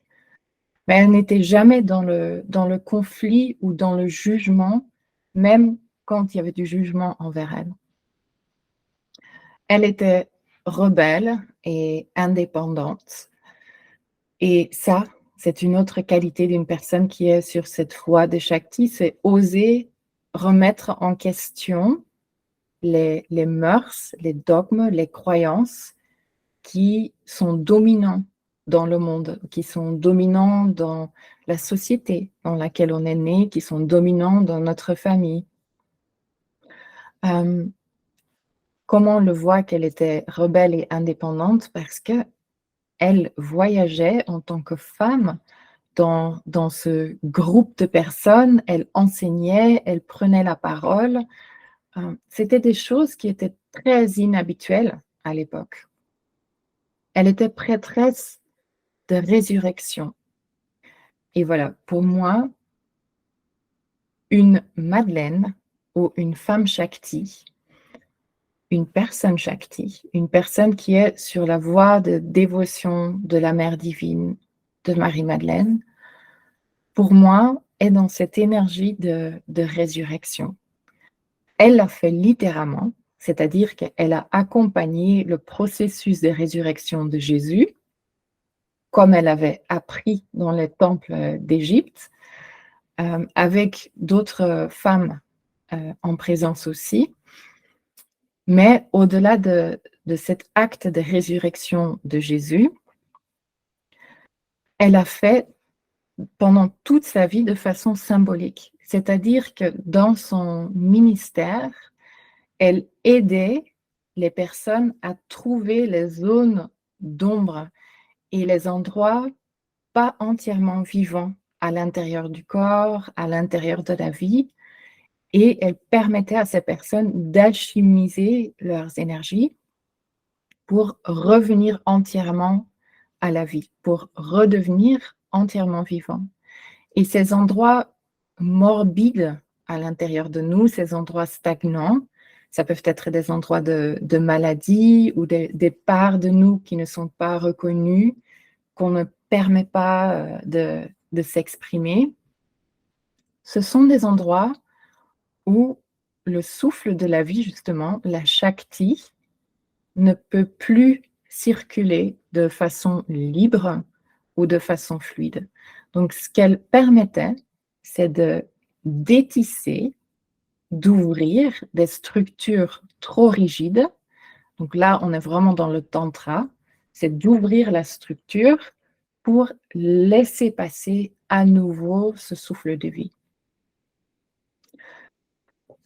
Mais elle n'était jamais dans le conflit ou dans le jugement, même quand il y avait du jugement envers elle. Elle était rebelle et indépendante. Et ça, c'est une autre qualité d'une personne qui est sur cette voie de Shakti, c'est oser remettre en question les mœurs, les dogmes, les croyances qui sont dominants dans le monde, qui sont dominants dans la société dans laquelle on est né, qui sont dominants dans notre famille. Comment on le voit qu'elle était rebelle et indépendante? Parce qu'elle voyageait en tant que femme dans ce groupe de personnes, elle enseignait, elle prenait la parole. C'était des choses qui étaient très inhabituelles à l'époque. Elle était prêtresse de résurrection. Et voilà, pour moi, une Madeleine ou une femme Shakti, une personne Shakti, une personne qui est sur la voie de dévotion de la Mère divine, de Marie-Madeleine, pour moi, est dans cette énergie de résurrection. Elle l'a fait littéralement, c'est-à-dire qu'elle a accompagné le processus de résurrection de Jésus, comme elle avait appris dans les temples d'Égypte, avec d'autres femmes en présence aussi. Mais au-delà de cet acte de résurrection de Jésus, elle a fait pendant toute sa vie de façon symbolique. C'est-à-dire que dans son ministère, elle aidait les personnes à trouver les zones d'ombre et les endroits pas entièrement vivants à l'intérieur du corps, à l'intérieur de la vie, et elle permettait à ces personnes d'alchimiser leurs énergies pour revenir entièrement à la vie, pour redevenir entièrement vivant. Et ces endroits morbides à l'intérieur de nous, ces endroits stagnants, ça peuvent être des endroits de maladie ou des parts de nous qui ne sont pas reconnues, qu'on ne permet pas de s'exprimer. Ce sont des endroits où le souffle de la vie, justement, la Shakti, ne peut plus circuler de façon libre ou de façon fluide. Donc, ce qu'elle permettait, c'est de détisser, d'ouvrir des structures trop rigides. Donc là, on est vraiment dans le tantra, c'est d'ouvrir la structure pour laisser passer à nouveau ce souffle de vie.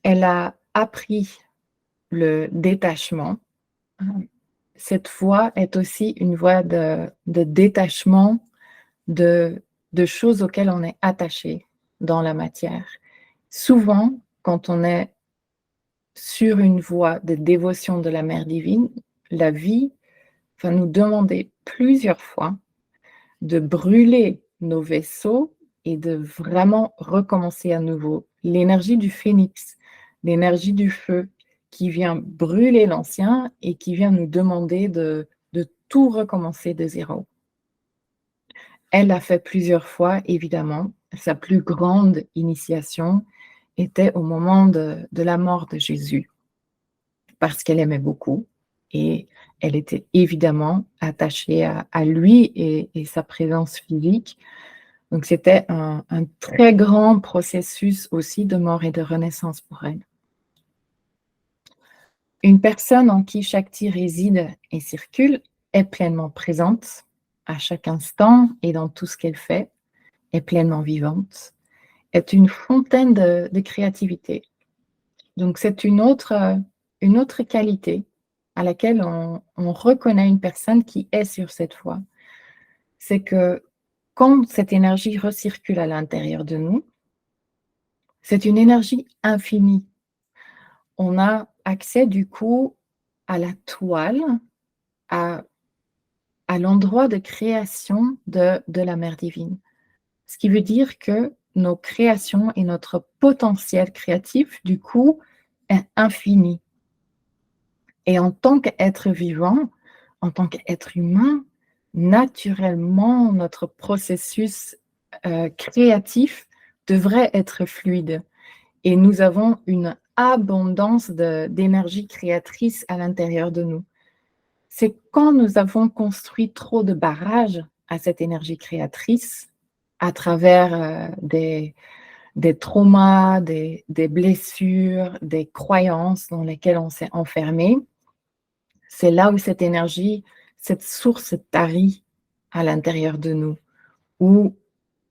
Elle a appris le détachement. Cette voie est aussi une voie de détachement de choses auxquelles on est attaché dans la matière. Souvent, quand on est sur une voie de dévotion de la Mère divine, la vie va nous demander plusieurs fois de brûler nos vaisseaux et de vraiment recommencer à nouveau. L'énergie du phénix, l'énergie du feu qui vient brûler l'ancien et qui vient nous demander de tout recommencer de zéro. Elle l'a fait plusieurs fois, évidemment. Sa plus grande initiation était au moment de la mort de Jésus, parce qu'elle aimait beaucoup et elle était évidemment attachée à lui et sa présence physique. Donc, c'était un très grand processus aussi de mort et de renaissance pour elle. Une personne en qui Shakti réside et circule est pleinement présente à chaque instant et dans tout ce qu'elle fait, est pleinement vivante, est une fontaine de créativité. Donc, c'est une autre qualité à laquelle on reconnaît une personne qui est sur cette voie. C'est que quand cette énergie recircule à l'intérieur de nous, c'est une énergie infinie. On a accès du coup à la toile, à l'endroit de création de la Mère divine. Ce qui veut dire que nos créations et notre potentiel créatif, du coup, est infini. Et en tant qu'être vivant, en tant qu'être humain, naturellement, notre processus créatif devrait être fluide. Et nous avons une abondance d'énergie créatrice à l'intérieur de nous. C'est quand nous avons construit trop de barrages à cette énergie créatrice, à travers des traumas, des blessures, des croyances dans lesquelles on s'est enfermé, c'est là où cette énergie, cette source tarie à l'intérieur de nous, où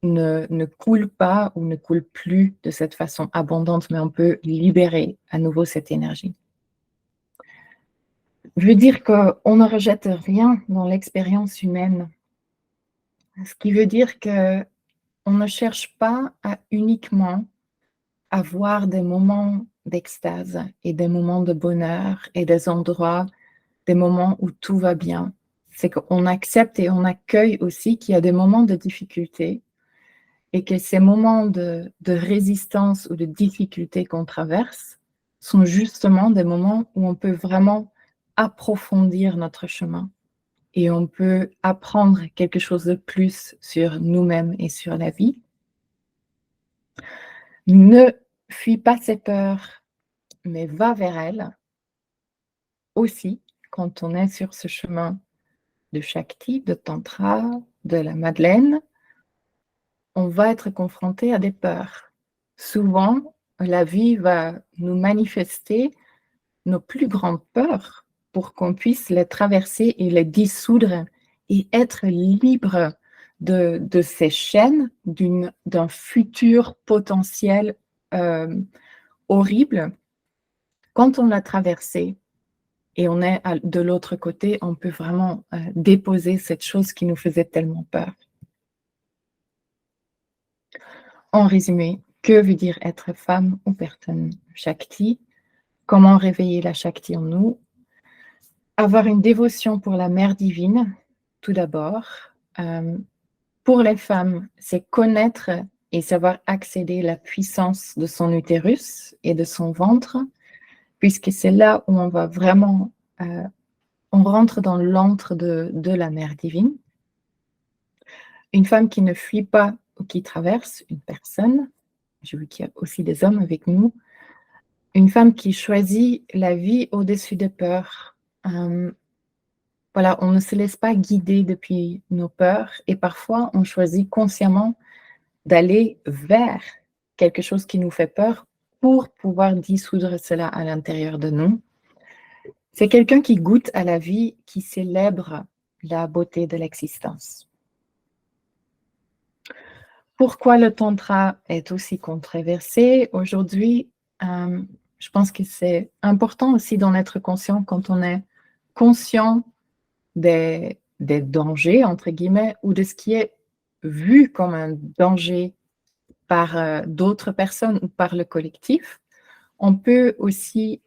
ne coule pas ou ne coule plus de cette façon abondante, mais on peut libérer à nouveau cette énergie. Je veux dire qu'on ne rejette rien dans l'expérience humaine, ce qui veut dire qu'on ne cherche pas à uniquement avoir des moments d'extase et des moments de bonheur et des endroits, des moments où tout va bien. C'est qu'on accepte et on accueille aussi qu'il y a des moments de difficulté et que ces moments de résistance ou de difficulté qu'on traverse sont justement des moments où on peut vraiment approfondir notre chemin et on peut apprendre quelque chose de plus sur nous-mêmes et sur la vie. Ne fuis pas ces peurs, mais va vers elles aussi quand on est sur ce chemin de Shakti, de Tantra, de la Madeleine. On va être confronté à des peurs. Souvent, la vie va nous manifester nos plus grandes peurs pour qu'on puisse les traverser et les dissoudre et être libre de ces chaînes, d'un futur potentiel horrible. Quand on l'a traversé et on est de l'autre côté, on peut vraiment déposer cette chose qui nous faisait tellement peur. En résumé, que veut dire être femme ou personne Shakti? Comment réveiller la Shakti en nous? Avoir une dévotion pour la Mère divine, tout d'abord. Pour les femmes, c'est connaître et savoir accéder à la puissance de son utérus et de son ventre, puisque c'est là où on va vraiment, on rentre dans l'antre de la Mère divine. Une femme qui ne fuit pas ou qui traverse une personne, j'ai vu qu'il y a aussi des hommes avec nous, une femme qui choisit la vie au-dessus des peurs. Voilà, on ne se laisse pas guider depuis nos peurs et parfois on choisit consciemment d'aller vers quelque chose qui nous fait peur pour pouvoir dissoudre cela à l'intérieur de nous. C'est quelqu'un qui goûte à la vie, qui célèbre la beauté de l'existence. Pourquoi le tantra est aussi controversé aujourd'hui? Je pense que c'est important aussi d'en être conscient quand on est conscient des dangers, entre guillemets, ou de ce qui est vu comme un danger par d'autres personnes ou par le collectif. On peut aussi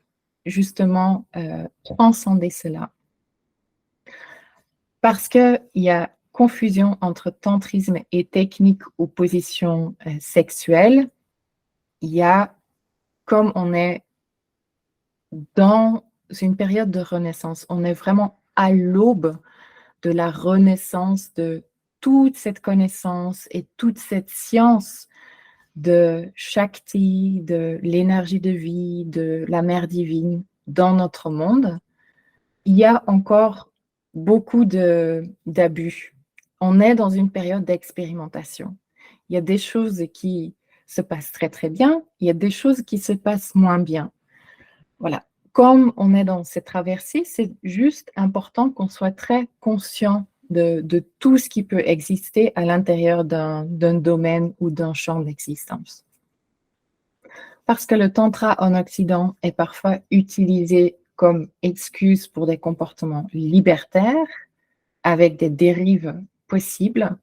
justement transcender cela. Parce qu'il y a confusion entre tantrisme et technique ou position sexuelle, il y a, comme on est dans une période de renaissance, on est vraiment à l'aube de la renaissance de toute cette connaissance et toute cette science de Shakti, de l'énergie de vie, de la mère divine dans notre monde. Il y a encore beaucoup d'abus. On est dans une période d'expérimentation. Il y a des choses qui se passent très très bien, il y a des choses qui se passent moins bien. Voilà. Comme on est dans cette traversée, c'est juste important qu'on soit très conscient de tout ce qui peut exister à l'intérieur d'un domaine ou d'un champ d'existence. Parce que le tantra en Occident est parfois utilisé comme excuse pour des comportements libertaires avec des dérives possibles.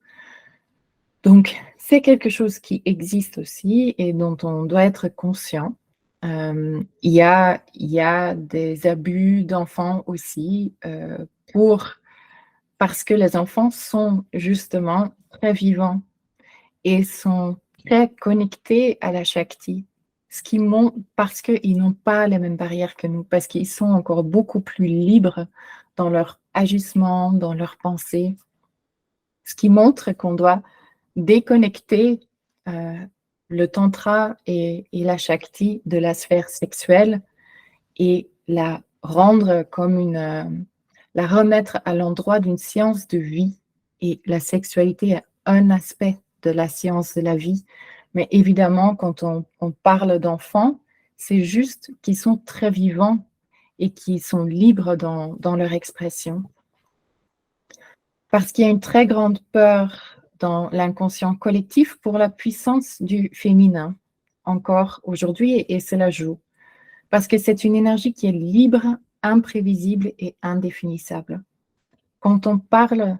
Donc, c'est quelque chose qui existe aussi et dont on doit être conscient. Il y a des abus d'enfants aussi parce que les enfants sont justement très vivants et sont très connectés à la Shakti, parce qu'ils n'ont pas les mêmes barrières que nous, parce qu'ils sont encore beaucoup plus libres dans leur agissement, dans leurs pensées, ce qui montre qu'on doit déconnecter le tantra et la Shakti de la sphère sexuelle et la rendre comme la remettre à l'endroit d'une science de vie. Et la sexualité est un aspect de la science de la vie. Mais évidemment, quand on parle d'enfants, c'est juste qu'ils sont très vivants et qu'ils sont libres dans leur expression. Parce qu'il y a une très grande peur dans l'inconscient collectif pour la puissance du féminin, encore aujourd'hui, et cela joue. Parce que c'est une énergie qui est libre, imprévisible et indéfinissable. Quand on parle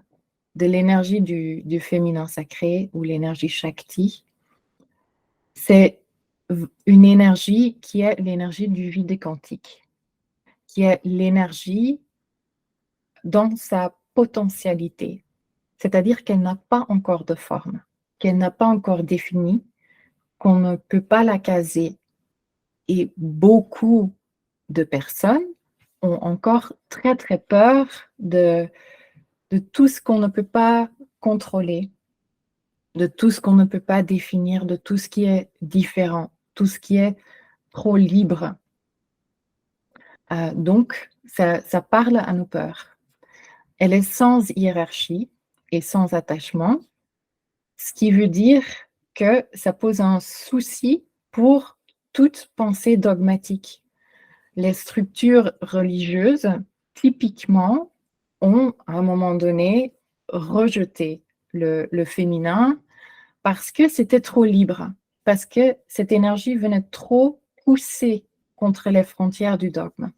de l'énergie du féminin sacré ou l'énergie Shakti, c'est une énergie qui est l'énergie du vide quantique, qui est l'énergie dans sa potentialité, c'est-à-dire qu'elle n'a pas encore de forme, qu'elle n'a pas encore défini, qu'on ne peut pas la caser. Et beaucoup de personnes ont encore très, très peur de tout ce qu'on ne peut pas contrôler, de tout ce qu'on ne peut pas définir, de tout ce qui est différent, tout ce qui est trop libre. Donc, ça parle à nos peurs. Elle est sans hiérarchie et sans attachement, ce qui veut dire que ça pose un souci pour toute pensée dogmatique. Les structures religieuses, typiquement, ont, à un moment donné, rejeté le féminin parce que c'était trop libre, parce que cette énergie venait trop pousser contre les frontières du dogme,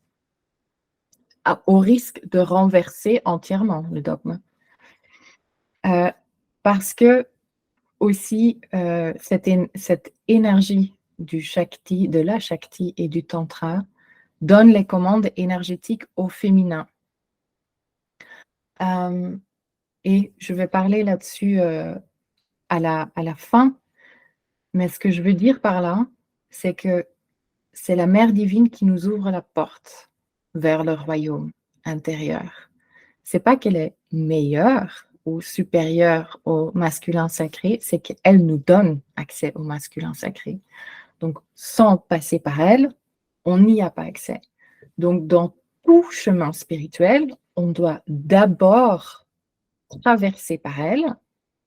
au risque de renverser entièrement le dogme. Parce que aussi, cette énergie du Shakti, de la Shakti et du Tantra donne les commandes énergétiques au féminin. Et je vais parler là-dessus à la fin, mais ce que je veux dire par là, c'est que c'est la Mère divine qui nous ouvre la porte vers le royaume intérieur. C'est pas qu'elle est meilleure ou supérieure au masculin sacré, c'est qu'elle nous donne accès au masculin sacré. Donc, sans passer par elle, on n'y a pas accès. Donc, dans tout chemin spirituel, on doit d'abord traverser par elle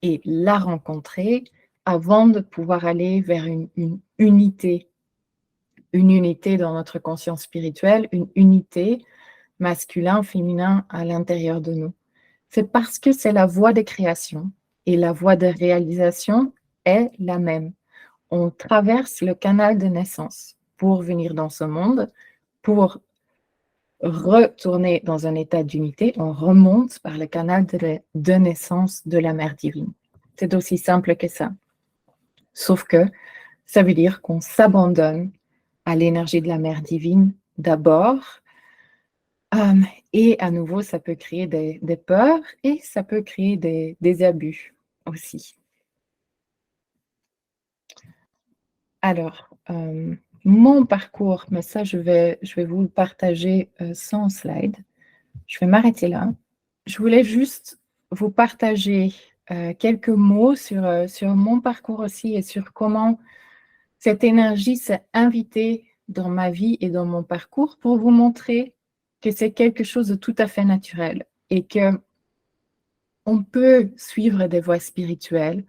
et la rencontrer avant de pouvoir aller vers une unité dans notre conscience spirituelle, une unité masculin, féminin à l'intérieur de nous. C'est parce que c'est la voie de création et la voie de réalisation est la même. On traverse le canal de naissance pour venir dans ce monde, pour retourner dans un état d'unité, on remonte par le canal de naissance de la Mère divine. C'est aussi simple que ça. Sauf que ça veut dire qu'on s'abandonne à l'énergie de la Mère divine d'abord. Et à nouveau, ça peut créer des peurs et ça peut créer des abus aussi. Alors, mon parcours, mais ça, je vais vous le partager sans slide. Je vais m'arrêter là. Je voulais juste vous partager quelques mots sur mon parcours aussi et sur comment cette énergie s'est invitée dans ma vie et dans mon parcours pour vous montrer que c'est quelque chose de tout à fait naturel et que on peut suivre des voies spirituelles,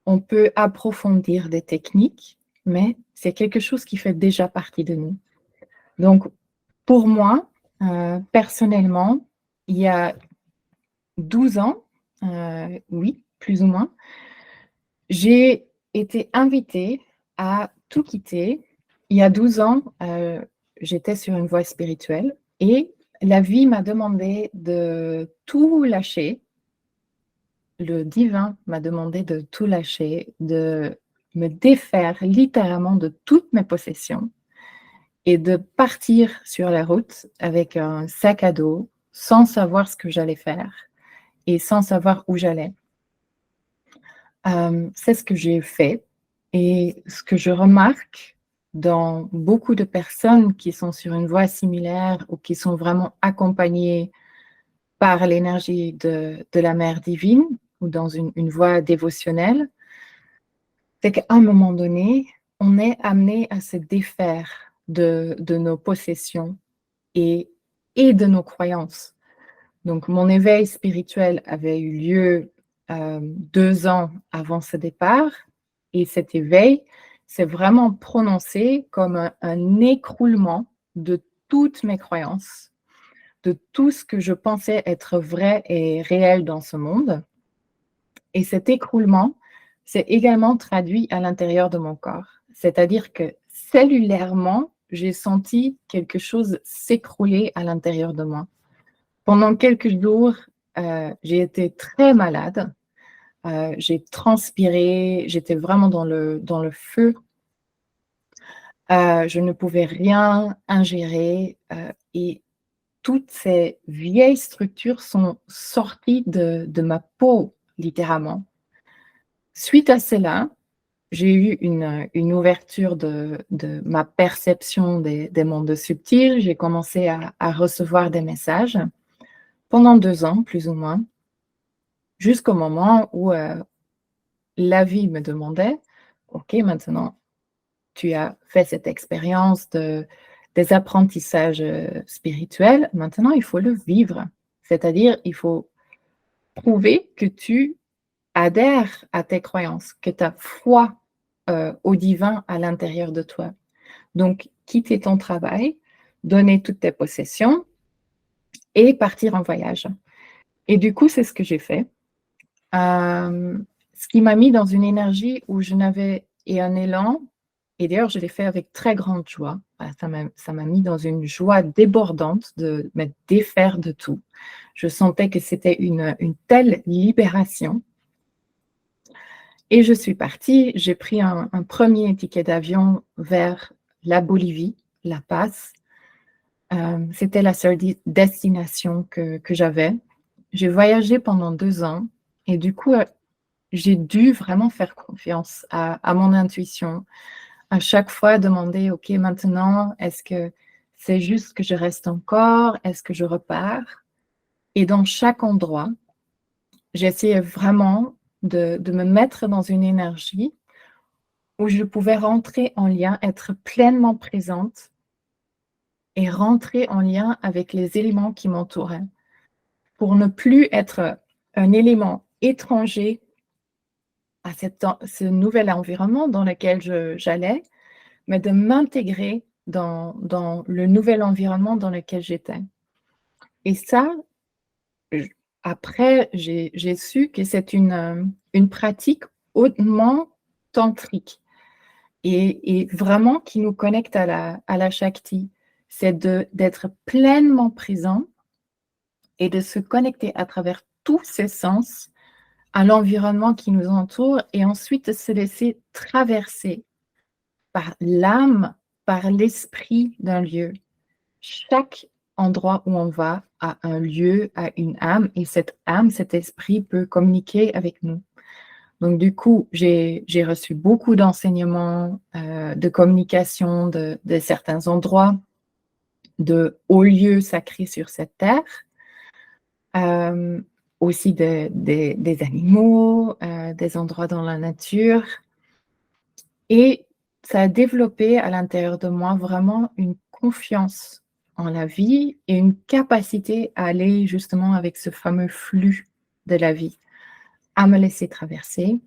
on peut approfondir des techniques, mais c'est quelque chose qui fait déjà partie de nous. Donc, pour moi, personnellement, il y a 12 ans, oui, plus ou moins, j'ai été invitée à tout quitter. Il y a 12 ans, j'étais sur une voie spirituelle et la vie m'a demandé de tout lâcher. Le divin m'a demandé de tout lâcher, de me défaire littéralement de toutes mes possessions et de partir sur la route avec un sac à dos, sans savoir ce que j'allais faire et sans savoir où j'allais. C'est ce que j'ai fait et ce que je remarque dans beaucoup de personnes qui sont sur une voie similaire ou qui sont vraiment accompagnées par l'énergie de la Mère divine ou dans une voie dévotionnelle, c'est qu'à un moment donné, on est amené à se défaire de nos possessions et de nos croyances. Donc, mon éveil spirituel avait eu lieu 2 ans avant ce départ et cet éveil s'est vraiment prononcé comme un écroulement de toutes mes croyances, de tout ce que je pensais être vrai et réel dans ce monde. Et cet écroulement s'est également traduit à l'intérieur de mon corps. C'est-à-dire que cellulairement, j'ai senti quelque chose s'écrouler à l'intérieur de moi. Pendant quelques jours, j'ai été très malade. J'ai transpiré, j'étais vraiment dans le feu. Je ne pouvais rien ingérer et toutes ces vieilles structures sont sorties de ma peau, littéralement. Suite à cela, j'ai eu une ouverture de ma perception des mondes subtils. J'ai commencé à recevoir des messages pendant 2 ans, plus ou moins, jusqu'au moment où la vie me demandait, OK, maintenant, tu as fait cette expérience des apprentissages spirituels, maintenant, il faut le vivre. C'est-à-dire, il faut prouver que tu adhères à tes croyances, que tu as foi au divin à l'intérieur de toi. Donc, quitter ton travail, donner toutes tes possessions et partir en voyage. Et du coup, c'est ce que j'ai fait. Ce qui m'a mis dans une énergie où je n'avais et un élan, et d'ailleurs je l'ai fait avec très grande joie. Ça m'a mis dans une joie débordante de me défaire de tout. Je sentais que c'était une telle libération. Et je suis partie, j'ai pris un premier ticket d'avion vers la Bolivie, La Paz. C'était la seule destination que j'avais. J'ai voyagé pendant 2 ans et du coup, j'ai dû vraiment faire confiance à mon intuition. À chaque fois, demander, OK, maintenant, est-ce que c'est juste que je reste encore? Est-ce que je repars? Et dans chaque endroit, j'essayais vraiment de me mettre dans une énergie où je pouvais rentrer en lien, être pleinement présente et rentrer en lien avec les éléments qui m'entouraient, pour ne plus être un élément étranger à ce nouvel environnement dans lequel j'allais, mais de m'intégrer dans le nouvel environnement dans lequel j'étais. Et ça, j après, j'ai su que c'est une pratique hautement tantrique et vraiment qui nous connecte à la Shakti. C'est d'être pleinement présent et de se connecter à travers tous ses sens à l'environnement qui nous entoure et ensuite de se laisser traverser par l'âme, par l'esprit d'un lieu. Chaque endroit où on va a un lieu, a une âme et cette âme, cet esprit peut communiquer avec nous. Donc du coup, j'ai reçu beaucoup d'enseignements, de communication de certains endroits, de hauts lieux sacrés sur cette terre. Aussi des animaux, des endroits dans la nature et ça a développé à l'intérieur de moi vraiment une confiance en la vie et une capacité à aller justement avec ce fameux flux de la vie, à me laisser traverser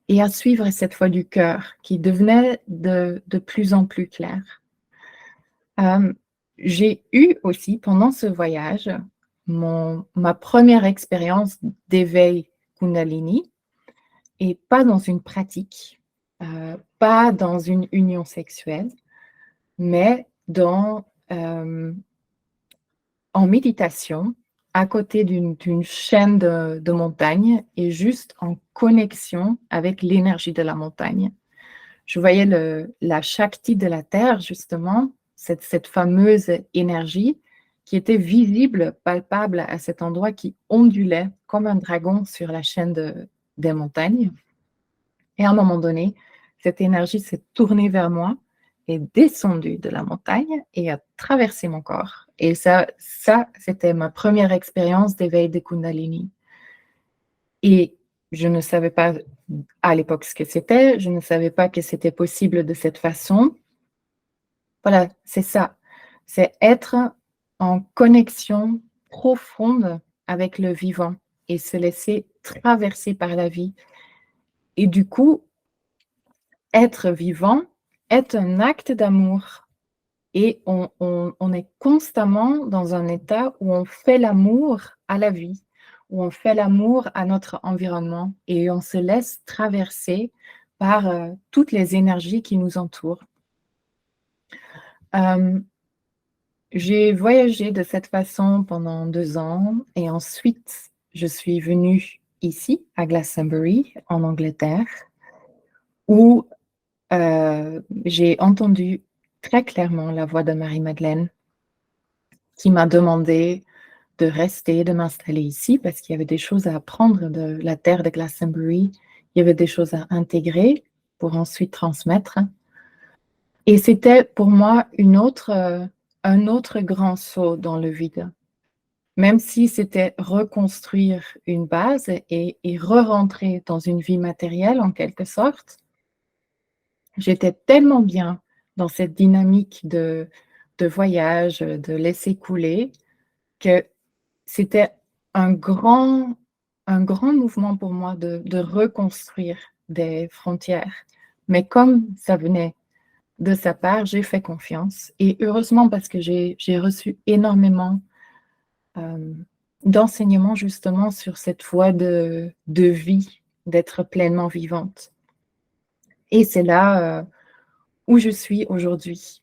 et à suivre cette voie du cœur qui devenait de plus en plus claire. J'ai eu aussi pendant ce voyage ma première expérience d'éveil Kundalini et pas dans une pratique, pas dans une union sexuelle, mais en méditation, à côté d'une chaîne de montagnes et juste en connexion avec l'énergie de la montagne. Je voyais la Shakti de la terre, justement, cette fameuse énergie qui était visible, palpable à cet endroit qui ondulait comme un dragon sur la chaîne des montagnes. Et à un moment donné, cette énergie s'est tournée vers moi, est descendue de la montagne et a traversé mon corps. Et ça c'était ma première expérience d'éveil de Kundalini. Et je ne savais pas à l'époque ce que c'était, je ne savais pas que c'était possible de cette façon. Voilà, c'est ça. C'est être en connexion profonde avec le vivant et se laisser traverser par la vie. Et du coup, être vivant est un acte d'amour et on est constamment dans un état où on fait l'amour à la vie, où on fait l'amour à notre environnement et on se laisse traverser par toutes les énergies qui nous entourent. J'ai voyagé de cette façon pendant 2 ans et ensuite je suis venue ici à Glastonbury en Angleterre où j'ai entendu très clairement la voix de Marie-Madeleine qui m'a demandé de rester, de m'installer ici parce qu'il y avait des choses à apprendre de la terre de Glastonbury. Il y avait des choses à intégrer pour ensuite transmettre. Et c'était pour moi un autre grand saut dans le vide. Même si c'était reconstruire une base et re-rentrer dans une vie matérielle en quelque sorte, j'étais tellement bien dans cette dynamique de voyage, de laisser couler, que c'était un grand mouvement pour moi de reconstruire des frontières. Mais comme ça venait de sa part, j'ai fait confiance et heureusement parce que j'ai reçu énormément d'enseignement justement sur cette voie de vie, d'être pleinement vivante. Et c'est là où je suis aujourd'hui,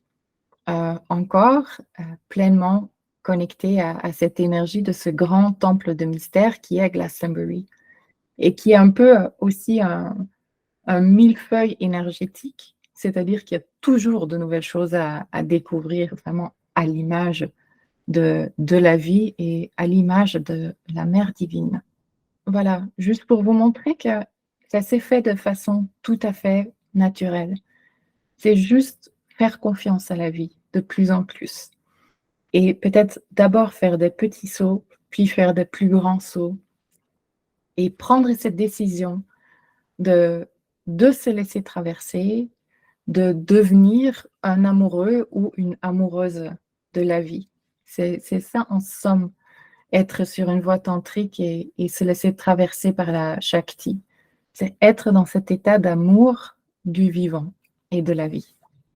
encore pleinement connectée à cette énergie de ce grand temple de mystère qui est Glastonbury, et qui est un peu aussi un millefeuille énergétique, c'est-à-dire qu'il y a toujours de nouvelles choses à découvrir, vraiment à l'image de la vie et à l'image de la mère divine. Voilà, juste pour vous montrer que ça s'est fait de façon tout à fait naturelle. C'est juste faire confiance à la vie de plus en plus. Et peut-être d'abord faire des petits sauts, puis faire des plus grands sauts. Et prendre cette décision de, de se laisser traverser, de devenir un amoureux ou une amoureuse de la vie. C'est ça, en somme, être sur une voie tantrique et se laisser traverser par la Shakti. C'est être dans cet état d'amour du vivant et de la vie.